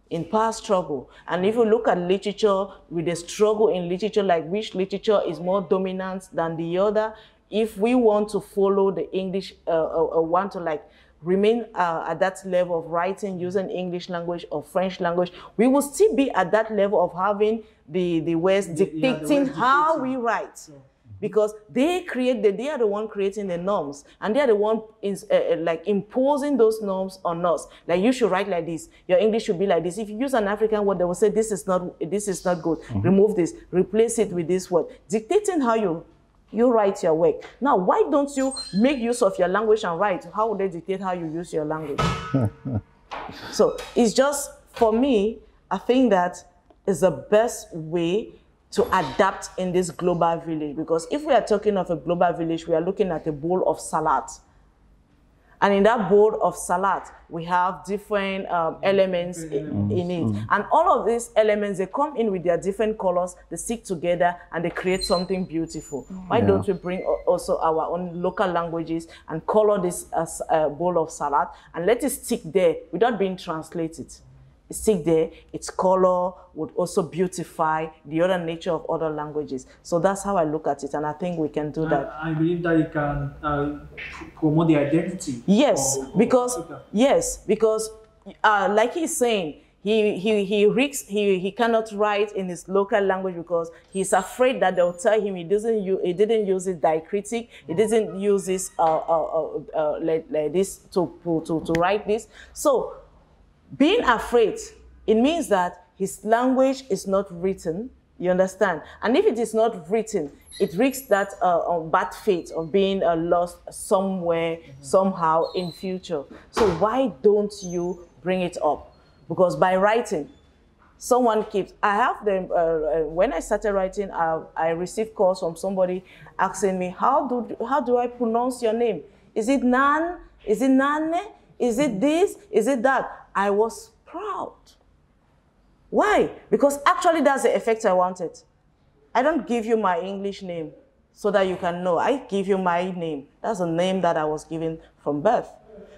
in power struggle. And if you look at literature, with the struggle in literature, like which literature is more dominant than the other, if we want to follow the English, want to like remain at that level of writing using English language or French language, we will still be at that level of having the West dictating how we write. Because they are the one creating the norms, and they are the one like imposing those norms on us. Like, you should write like this, your English should be like this. If you use an African word, they will say this is not good. Remove this, replace it with this word, dictating how you write your work. Now, why don't you make use of your language and write? How would they dictate how you use your language? So it's just, for me, I think that is the best way to adapt in this global village. Because if we are talking of a global village, we are looking at a bowl of salad. And in that bowl of salad, we have different elements in it. And all of these elements, they come in with their different colors, they stick together, and they create something beautiful. Why don't we bring also our own local languages and color this as a bowl of salad, and let it stick there without being translated? Stick there, its color would also beautify the other nature of other languages. So that's how I look at it, and I think we can do that. I believe that it can promote the identity. Yes, because like he's saying, he cannot write in his local language because he's afraid that they'll tell him he didn't use it diacritic, he didn't use this like this to write this. So being afraid, it means that his language is not written, you understand? And if it is not written, it risks that bad fate of being lost somewhere, somehow in future. So why don't you bring it up? Because by writing, someone keeps, I have them, when I started writing, I received calls from somebody asking me, how do I pronounce your name? Is it Nan? Is it Nane? Is it this? Is it that? I was proud. Why? Because actually that's the effect I wanted. I don't give you my English name so that you can know. I give you my name. That's a name that I was given from birth.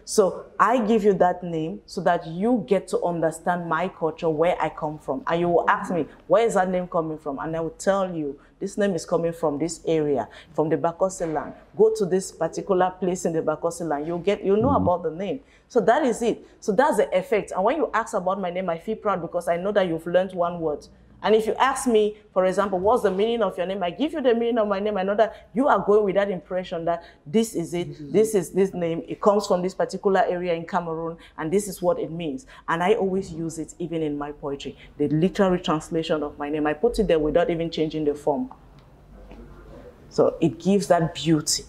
So I give you that name so that you get to understand my culture, where I come from. And you will ask me, where is that name coming from? And I will tell you, this name is coming from this area, from the Bakossi land. Go to this particular place in the Bakossi land. You'll know about the name. So that is it. So that's the effect. And when you ask about my name, I feel proud because I know that you've learned one word. And if you ask me, for example, what's the meaning of your name? I give you the meaning of my name. I know that you are going with that impression that this is it, this is this name. It comes from this particular area in Cameroon, and this is what it means. And I always use it even in my poetry, the literary translation of my name. I put it there without even changing the form. So it gives that beauty.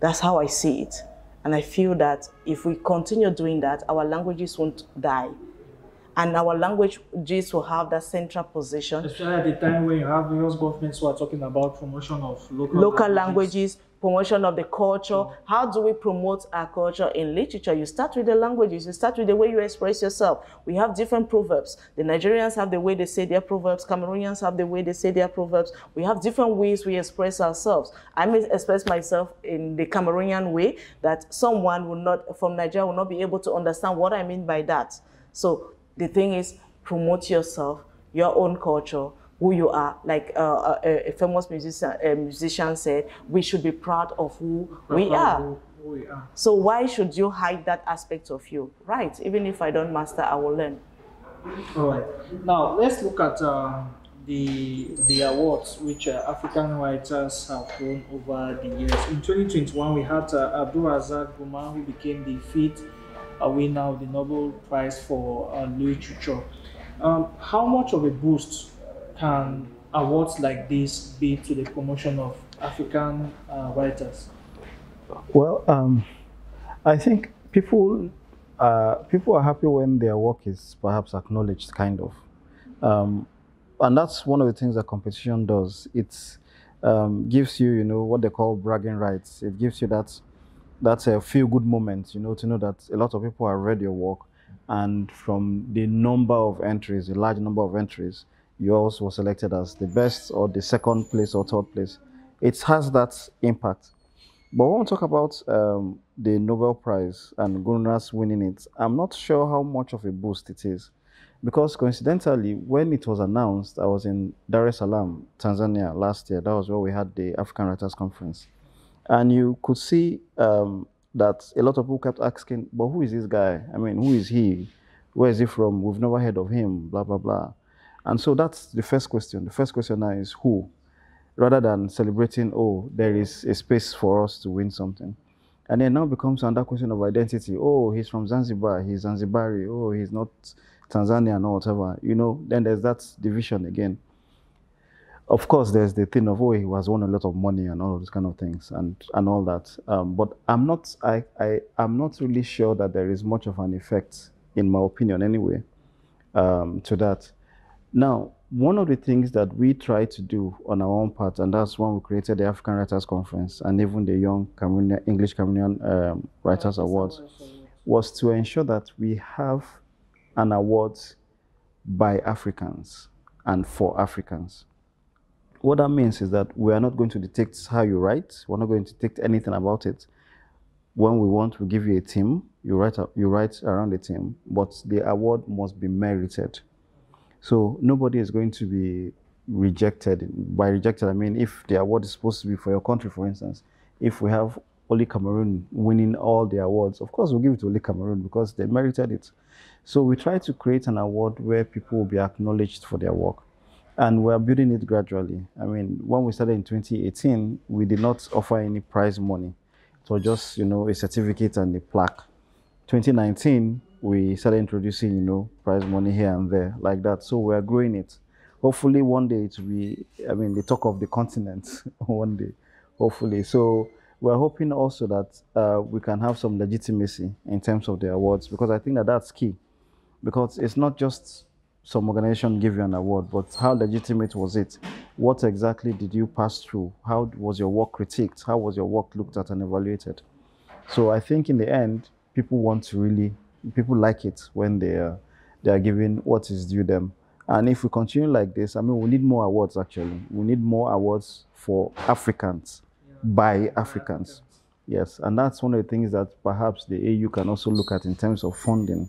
That's how I see it. And I feel that if we continue doing that, our languages won't die. And our languages will have that central position.
Especially at the time when you have various governments who are talking about promotion of
local languages, promotion of the culture. How do we promote our culture in literature? You start with the languages. You start with the way you express yourself. We have different proverbs. The Nigerians have the way they say their proverbs. Cameroonians have the way they say their proverbs. We have different ways we express ourselves. I may express myself in the Cameroonian way that someone from Nigeria will not be able to understand what I mean by that. So the thing is, promote yourself, your own culture, who you are. Like a famous musician said, we should be proud of who we are. So why should you hide that aspect of you? Right, even if I don't master, I will learn.
All right. Now, let's look at the awards which African writers have won over the years. In 2021, we had Abdul Razak Guma, who became the 5th winner of the Nobel Prize for Literature. How much of a boost can awards like this be to the promotion of African writers?
Well, I think people are happy when their work is perhaps acknowledged, kind of. And that's one of the things that competition does. It gives you, what they call bragging rights. It gives you that's a feel-good moment, to know that a lot of people have read your work, and from the number of entries, a large number of entries, yours was selected as the best or the second place or third place. It has that impact. But when we talk about the Nobel Prize and Gunas winning it, I'm not sure how much of a boost it is. Because coincidentally, when it was announced, I was in Dar es Salaam, Tanzania last year. That was where we had the African Writers Conference. And you could see that a lot of people kept asking, but who is this guy? I mean, who is he? Where is he from? We've never heard of him, blah, blah, blah. And so that's the first question. The first question now is who? Rather than celebrating, oh, there is a space for us to win something. And then now becomes another question of identity. Oh, he's from Zanzibar, he's Zanzibari. Oh, he's not Tanzanian or whatever. Then there's that division again. Of course, there's the thing of, oh, he has won a lot of money and all of those kind of things and all that. But I'm not really sure that there is much of an effect, in my opinion anyway, to that. Now, one of the things that we try to do on our own part, and that's when we created the African Writers Conference and even the Young English Cameroonian Writers Awards, was to ensure that we have an award by Africans and for Africans. What that means is that we are not going to dictate how you write. We're not going to dictate anything about it. When we want, we give you a theme. You write around the theme, but the award must be merited. So nobody is going to be rejected. By rejected, I mean if the award is supposed to be for your country, for instance, if we have only Cameroon winning all the awards, of course we'll give it to only Cameroon because they merited it. So we try to create an award where people will be acknowledged for their work. And we're building it gradually. I mean, when we started in 2018, we did not offer any prize money. It was just, a certificate and a plaque. 2019, we started introducing, prize money here and there, like that. So we're growing it. Hopefully one day it will be, the talk of the continent one day, hopefully. So we're hoping also that we can have some legitimacy in terms of the awards, because I think that that's key. Because it's not just some organization give you an award, but how legitimate was it? What exactly did you pass through? How was your work critiqued? How was your work looked at and evaluated? So I think in the end, people like it when they are given what is due them. And if we continue like this, we need more awards actually. We need more awards for Africans, by Africans. Yes, and that's one of the things that perhaps the AU can also look at in terms of funding.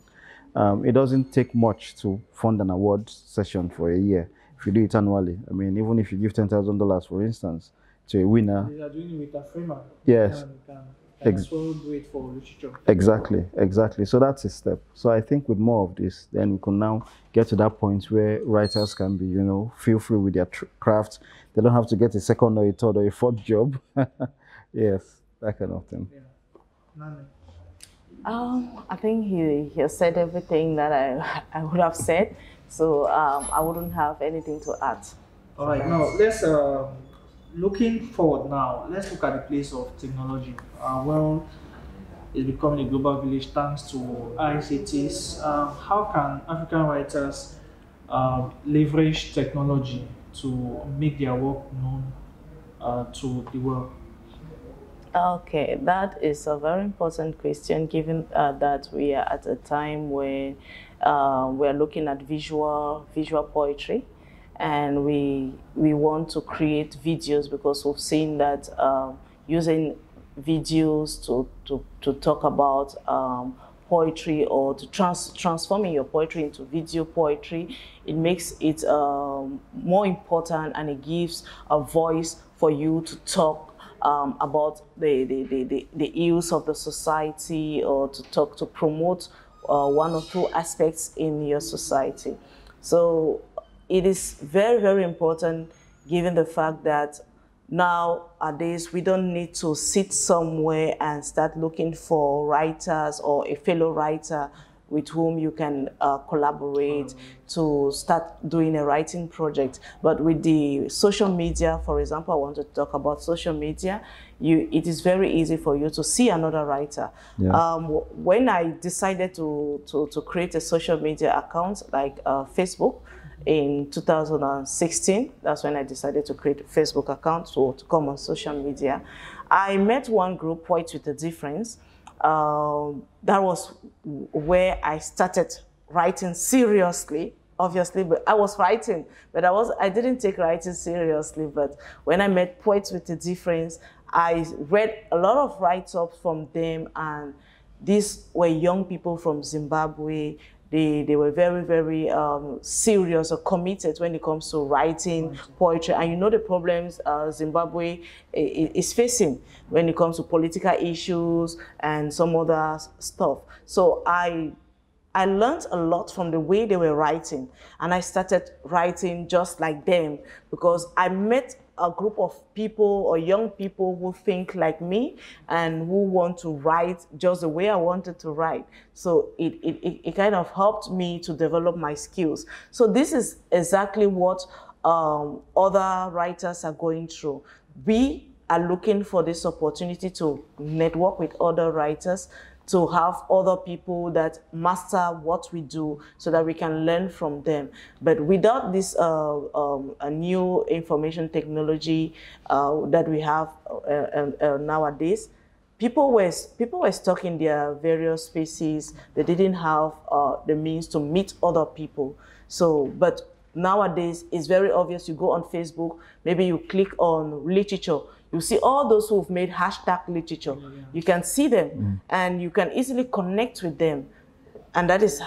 It doesn't take much to fund an award session for a year if you do it annually. I mean, even if you give $10,000, for instance, to a winner.
They are doing it with a framework.
Yes.
Can as well do it for literature.
Exactly, exactly. So that's a step. So I think with more of this, then we can now get to that point where writers can be, you know, feel free with their craft. They don't have to get a second or a third or a fourth job. Yes, that kind of thing.
Yeah.
I think he has said everything that I would have said, so I wouldn't have anything to add.
All right, now let's looking forward now. Let's look at the place of technology. Our world is becoming a global village thanks to ICTs. How can African writers leverage technology to make their work known to the world?
Okay, that is a very important question, given that we are at a time where we are looking at visual poetry, and we want to create videos because we've seen that using videos to talk about poetry, or to transforming your poetry into video poetry, it makes it more important, and it gives a voice for you to talk about the ills of the society, or to promote one or two aspects in your society. So it is very, very important, given the fact that nowadays we don't need to sit somewhere and start looking for writers or a fellow writer with whom you can collaborate to start doing a writing project. But with the social media, for example, I want to talk about social media, it is very easy for you to see another writer. Yeah. When I decided to create a social media account like Facebook, in 2016, that's when I decided to create a Facebook account to come on social media. I met one group, Poets with a Difference. That was where I started writing seriously, obviously, but I was writing, but I didn't take writing seriously. But when I met Poets with a Difference, I read a lot of write-ups from them, and these were young people from Zimbabwe. They were very, very serious or committed when it comes to writing poetry. And you know the problems Zimbabwe is facing when it comes to political issues and some other stuff. So I learned a lot from the way they were writing, and I started writing just like them, because I met a group of people or young people who think like me and who want to write just the way I wanted to write. So it kind of helped me to develop my skills. So this is exactly what other writers are going through. We are looking for this opportunity to network with other writers, to have other people that master what we do so that we can learn from them. But without this a new information technology that we have nowadays, people were stuck in their various spaces. They didn't have the means to meet other people. So, but nowadays it's very obvious. You go on Facebook, maybe you click on literature, you see all those who've made hashtag literature. Yeah. You can see them, and you can easily connect with them, and that is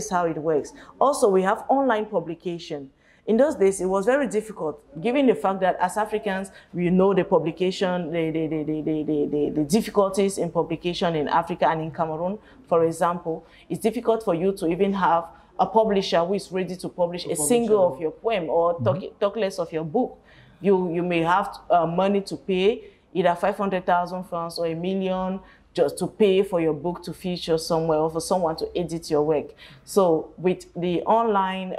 how it works. Also, we have online publication. In those days, it was very difficult, given the fact that as Africans, we know the publication, the difficulties in publication in Africa and in Cameroon, for example. It's difficult for you to even have a publisher who is ready to publish a single of your poem, or talk less of your book. You may have money to pay, either 500,000 francs or $1 million, just to pay for your book to feature somewhere, or for someone to edit your work. So with the online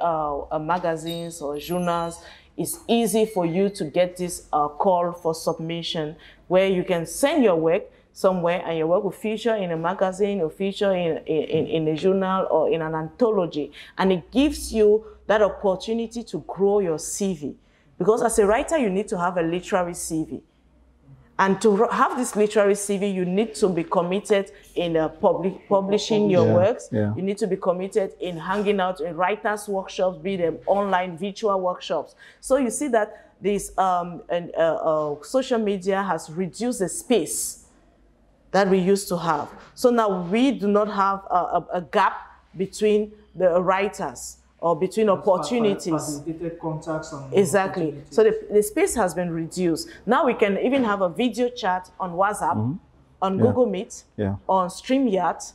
magazines or journals, it's easy for you to get this call for submission, where you can send your work somewhere, and your work will feature in a magazine, or feature in a journal, or in an anthology. And it gives you that opportunity to grow your CV. Because as a writer, you need to have a literary CV. And to have this literary CV, you need to be committed in publishing your works. Yeah. You need to be committed in hanging out in writers' workshops, be them online, virtual workshops. So you see that this social media has reduced the space that we used to have. So now we do not have a gap between the writers or between opportunities.
Facilitated contacts and
exactly. So the space has been reduced. Now we can even have a video chat on WhatsApp, on Google Meet, on StreamYard,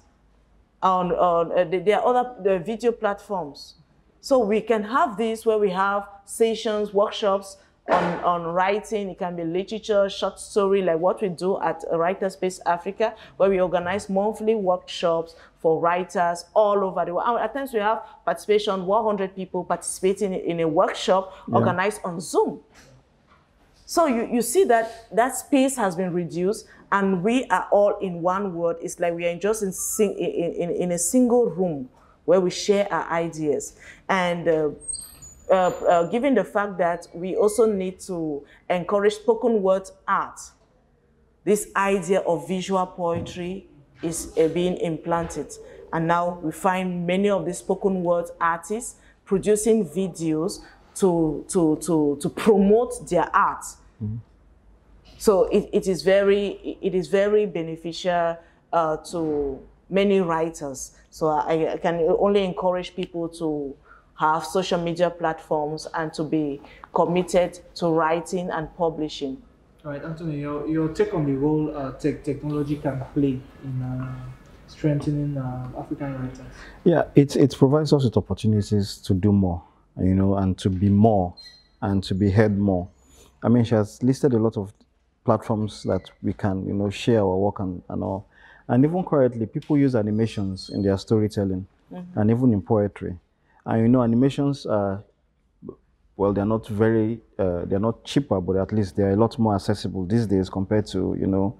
there are other video platforms. So we can have this where we have sessions, workshops on writing. It can be literature, short story, like what we do at Writer Space Africa, where we organize monthly workshops for writers all over the world. At times we have participation, 100 people participating in a workshop organized on Zoom. So you see that that space has been reduced, and we are all in one word. It's like we are just in a single room where we share our ideas. And given the fact that we also need to encourage spoken word art, this idea of visual poetry is being implanted. And now we find many of these spoken word artists producing videos to promote their art. So it is very beneficial to many writers. So I can only encourage people to have social media platforms and to be committed to writing and publishing.
All right, Anthony, your take on the role technology can play in strengthening African writers.
Yeah, it provides us with opportunities to do more, and to be more, and to be heard more. I mean, she has listed a lot of platforms that we can, share our work and all. And even currently, people use animations in their storytelling, and even in poetry. And animations are, well, they're not they're not cheaper, but at least they're a lot more accessible these days compared to,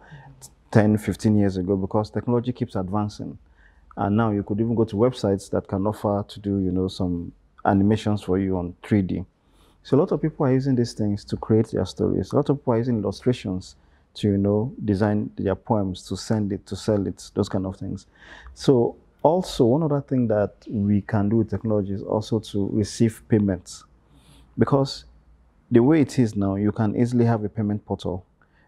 10, 15 years ago, because technology keeps advancing. And now you could even go to websites that can offer to do, some animations for you on 3D. So a lot of people are using these things to create their stories. A lot of people are using illustrations to, design their poems, to send it, to sell it, those kind of things. So also, one other thing that we can do with technology is also to receive payments. Because the way it is now, you can easily have a payment portal.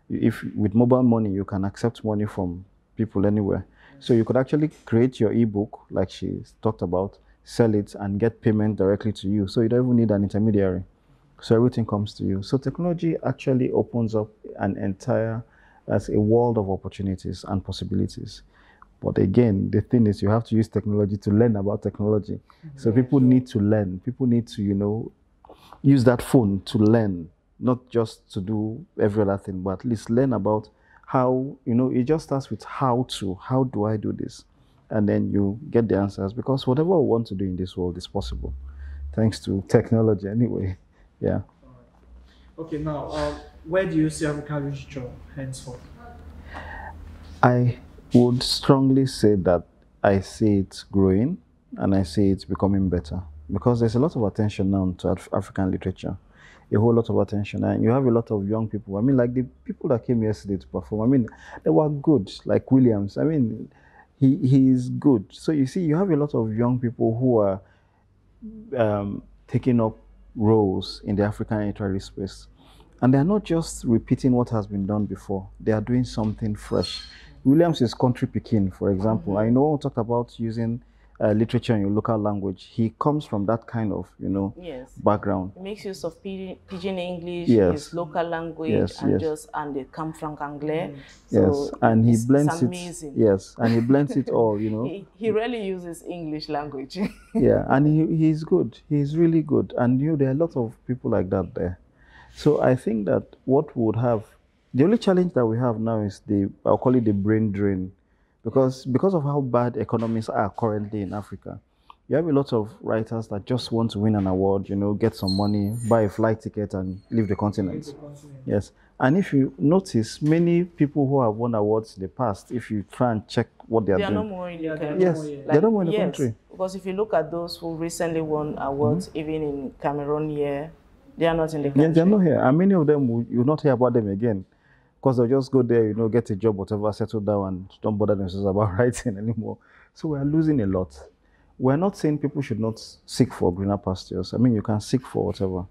If with mobile money, you can accept money from people anywhere. So you could actually create your ebook, like she talked about, sell it, and get payment directly to you. So you don't even need an intermediary. So everything comes to you. So technology actually opens up as a world of opportunities and possibilities. But again, the thing is, you have to use technology to learn about technology. So people need to learn. People need to, use that phone to learn, not just to do every other thing, but at least learn about how, it just starts with how do I do this? And then you get the answers, because whatever we want to do in this world is possible, thanks to technology anyway. Yeah.
Okay, now, where do you see African literature henceforth?
I would strongly say that I see it growing, and I see it becoming better, because there's a lot of attention now to African literature, a whole lot of attention, and you have a lot of young people. I mean, like the people that came yesterday to perform, I mean, they were good, like Williams. I mean, he is good. So you see, you have a lot of young people who are taking up roles in the African literary space. And they're not just repeating what has been done before. They are doing something fresh. Williams is country Pekin, for example. I know we talked about using literature in your local language. He comes from that kind of, background.
He makes use of pidgin English,
Yes.
his local language,
Yes,
and
yes.
and the Camfranc Anglais.
Yes,
So
and he
it's
blends
amazing.
it. Yes, and he blends it all,
He rarely uses English language.
Yeah, and he's good. He's really good. And there are a lot of people like that there. So I think that what we would have, the only challenge that we have now is I'll call it the brain drain. Because of how bad economies are currently in Africa, you have a lot of writers that just want to win an award, get some money, buy a flight ticket, and leave the continent. Yes. And if you notice, many people who have won awards in the past, if you try and check what they are doing.
They are no more in the country.
Yes, they're no more in the country.
Because if you look at those who recently won awards, even in Cameroon here, they are not in the country.
Yes, they're not here. And many of them, you'll not hear about them again. Because they'll just go there, get a job, whatever, settle down, and don't bother themselves about writing anymore. So we're losing a lot. We're not saying people should not seek for greener pastures. I mean, you can seek for whatever.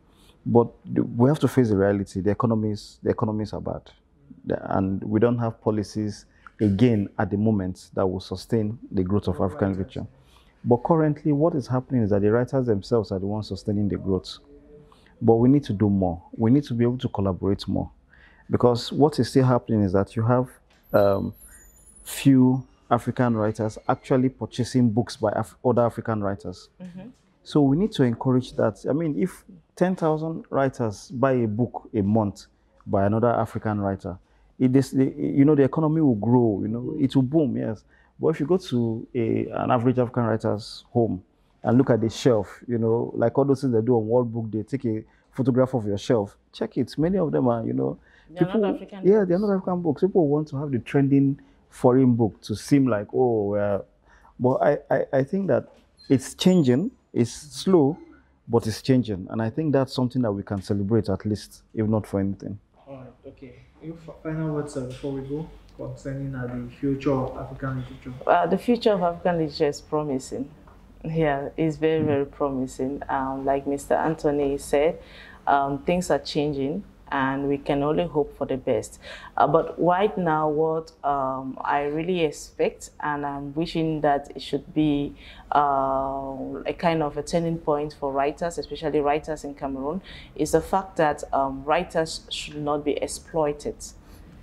But we have to face the reality. The economies are bad. And we don't have policies again at the moment that will sustain the growth of African literature. But currently, what is happening is that the writers themselves are the ones sustaining the growth. But we need to do more. We need to be able to collaborate more. Because what is still happening is that you have few African writers actually purchasing books by other African writers. So we need to encourage that. I mean, if 10,000 writers buy a book a month by another African writer, the economy will grow, it will boom, yes. But if you go to an average African writer's home and look at the shelf, like all those things they do on World Book Day, take a photograph of your shelf, check it. Many of them are,
they're not African
yeah,
books.
they're not African books. People want to have the trending foreign book to seem like, but I think that it's changing. It's slow, but it's changing. And I think that's something that we can celebrate at least, if not for anything.
All right, okay. Your final words before we go concerning the future of African literature?
The future of African literature is promising. Yeah, it's very, very promising. Like Mr. Anthony said, things are changing, and we can only hope for the best. But right now, what I really expect, and I'm wishing that it should be a kind of a turning point for writers, especially writers in Cameroon, is the fact that writers should not be exploited.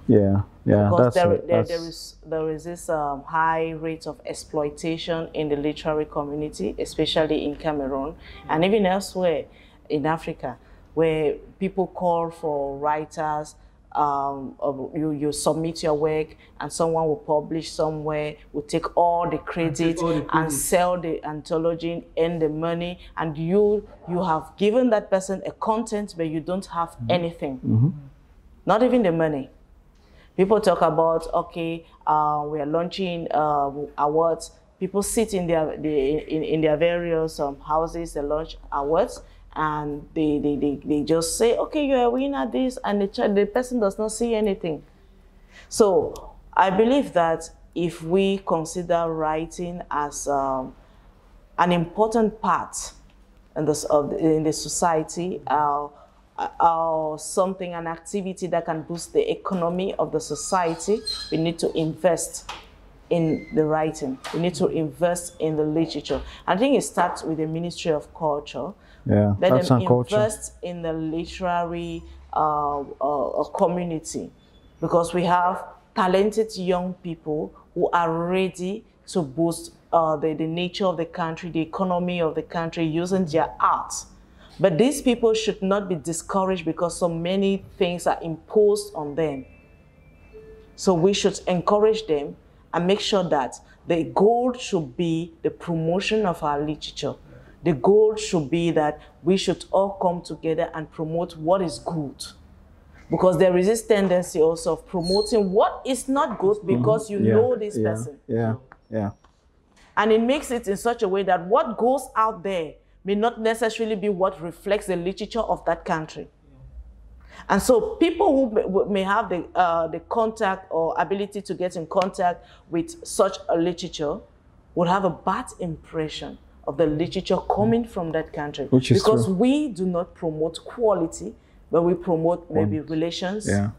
Yeah,
because there is this high rate of exploitation in the literary community, especially in Cameroon and even elsewhere in Africa, where people call for writers. You submit your work and someone will publish somewhere, will take all the credit and sell the anthology, earn the money, and you have given that person a content, but you don't have anything, not even the money. People talk about, okay, we are launching awards. People sit in their various houses, they launch awards, and they just say, okay, you're a winner at this, and the person does not see anything. So I believe that if we consider writing as an important part in the society, something, an activity that can boost the economy of the society, we need to invest in the writing. We need to invest in the literature. I think it starts with the Ministry of Culture.
Yeah,
Let them invest in the literary community, because we have talented young people who are ready to boost the nature of the country, the economy of the country, using their art. But these people should not be discouraged because so many things are imposed on them. So we should encourage them and make sure that the goal should be the promotion of our literature. The goal should be that we should all come together and promote what is good. Because there is this tendency also of promoting what is not good because you know this person.
Yeah.
And it makes it in such a way that what goes out there may not necessarily be what reflects the literature of that country. And so people who may have the contact or ability to get in contact with such a literature would have a bad impression of the literature coming from that country.
Which is
because
true.
We do not promote quality, but we promote maybe relations.
Yeah.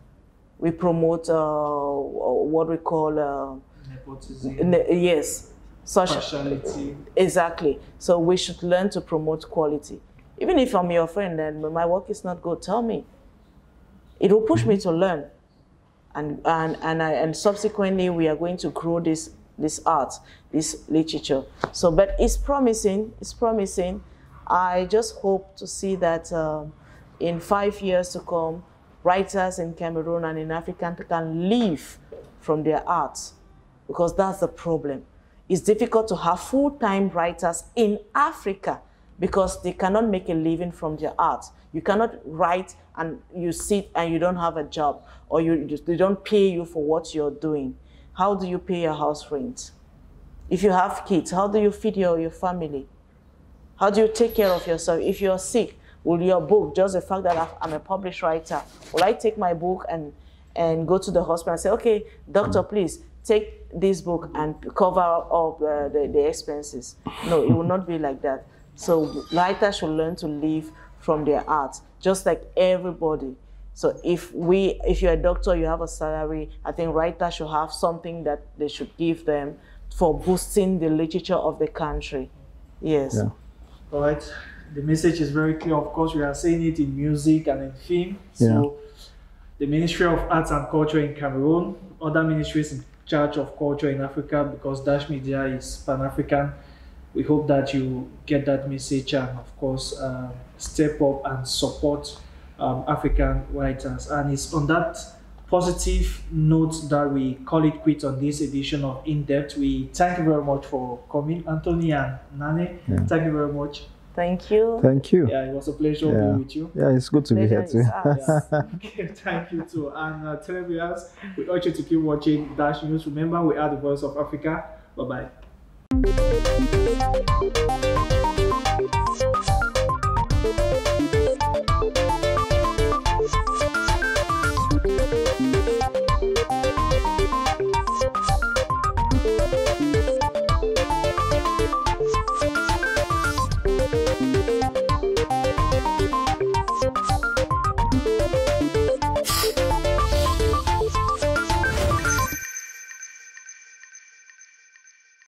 We promote what we call...
nepotism.
Yes.
Partiality.
Exactly. So we should learn to promote quality. Even if I'm your friend and my work is not good, tell me. It will push me to learn. And subsequently, we are going to grow this art, this literature. So, but it's promising. It's promising. I just hope to see that in 5 years to come, writers in Cameroon and in Africa can live from their art, because that's the problem. It's difficult to have full-time writers in Africa because they cannot make a living from their art. You cannot write and you sit and you don't have a job, or they don't pay you for what you're doing. How do you pay your house rent? If you have kids, how do you feed your family? How do you take care of yourself? If you're sick, will your book, just the fact that I'm a published writer, will I take my book and go to the hospital and say, okay, doctor, please, take this book and cover up the expenses? No, it will not be like that. So writers should learn to live from their art, just like everybody. So if you're a doctor, you have a salary, I think writers should have something that they should give them for boosting the literature of the country. Yes.
Yeah.
All right. The message is very clear. Of course, we are saying it in music and in film. So the Ministry of Arts and Culture in Cameroon, other ministries in charge of culture in Africa, because Dash Media is Pan-African, we hope that you get that message and, of course, step up and support African writers. And it's on that positive note that we call it quits on this edition of Indepth. We thank you very much for coming, Anthony and Nane. Thank you very much.
Thank you.
Thank you.
Yeah, it was a pleasure being with you.
Yeah, it's good to be here too.
Okay, thank you too. And televiewers, we urge you to keep watching Dash News. Remember, we are the voice of Africa. Bye-bye.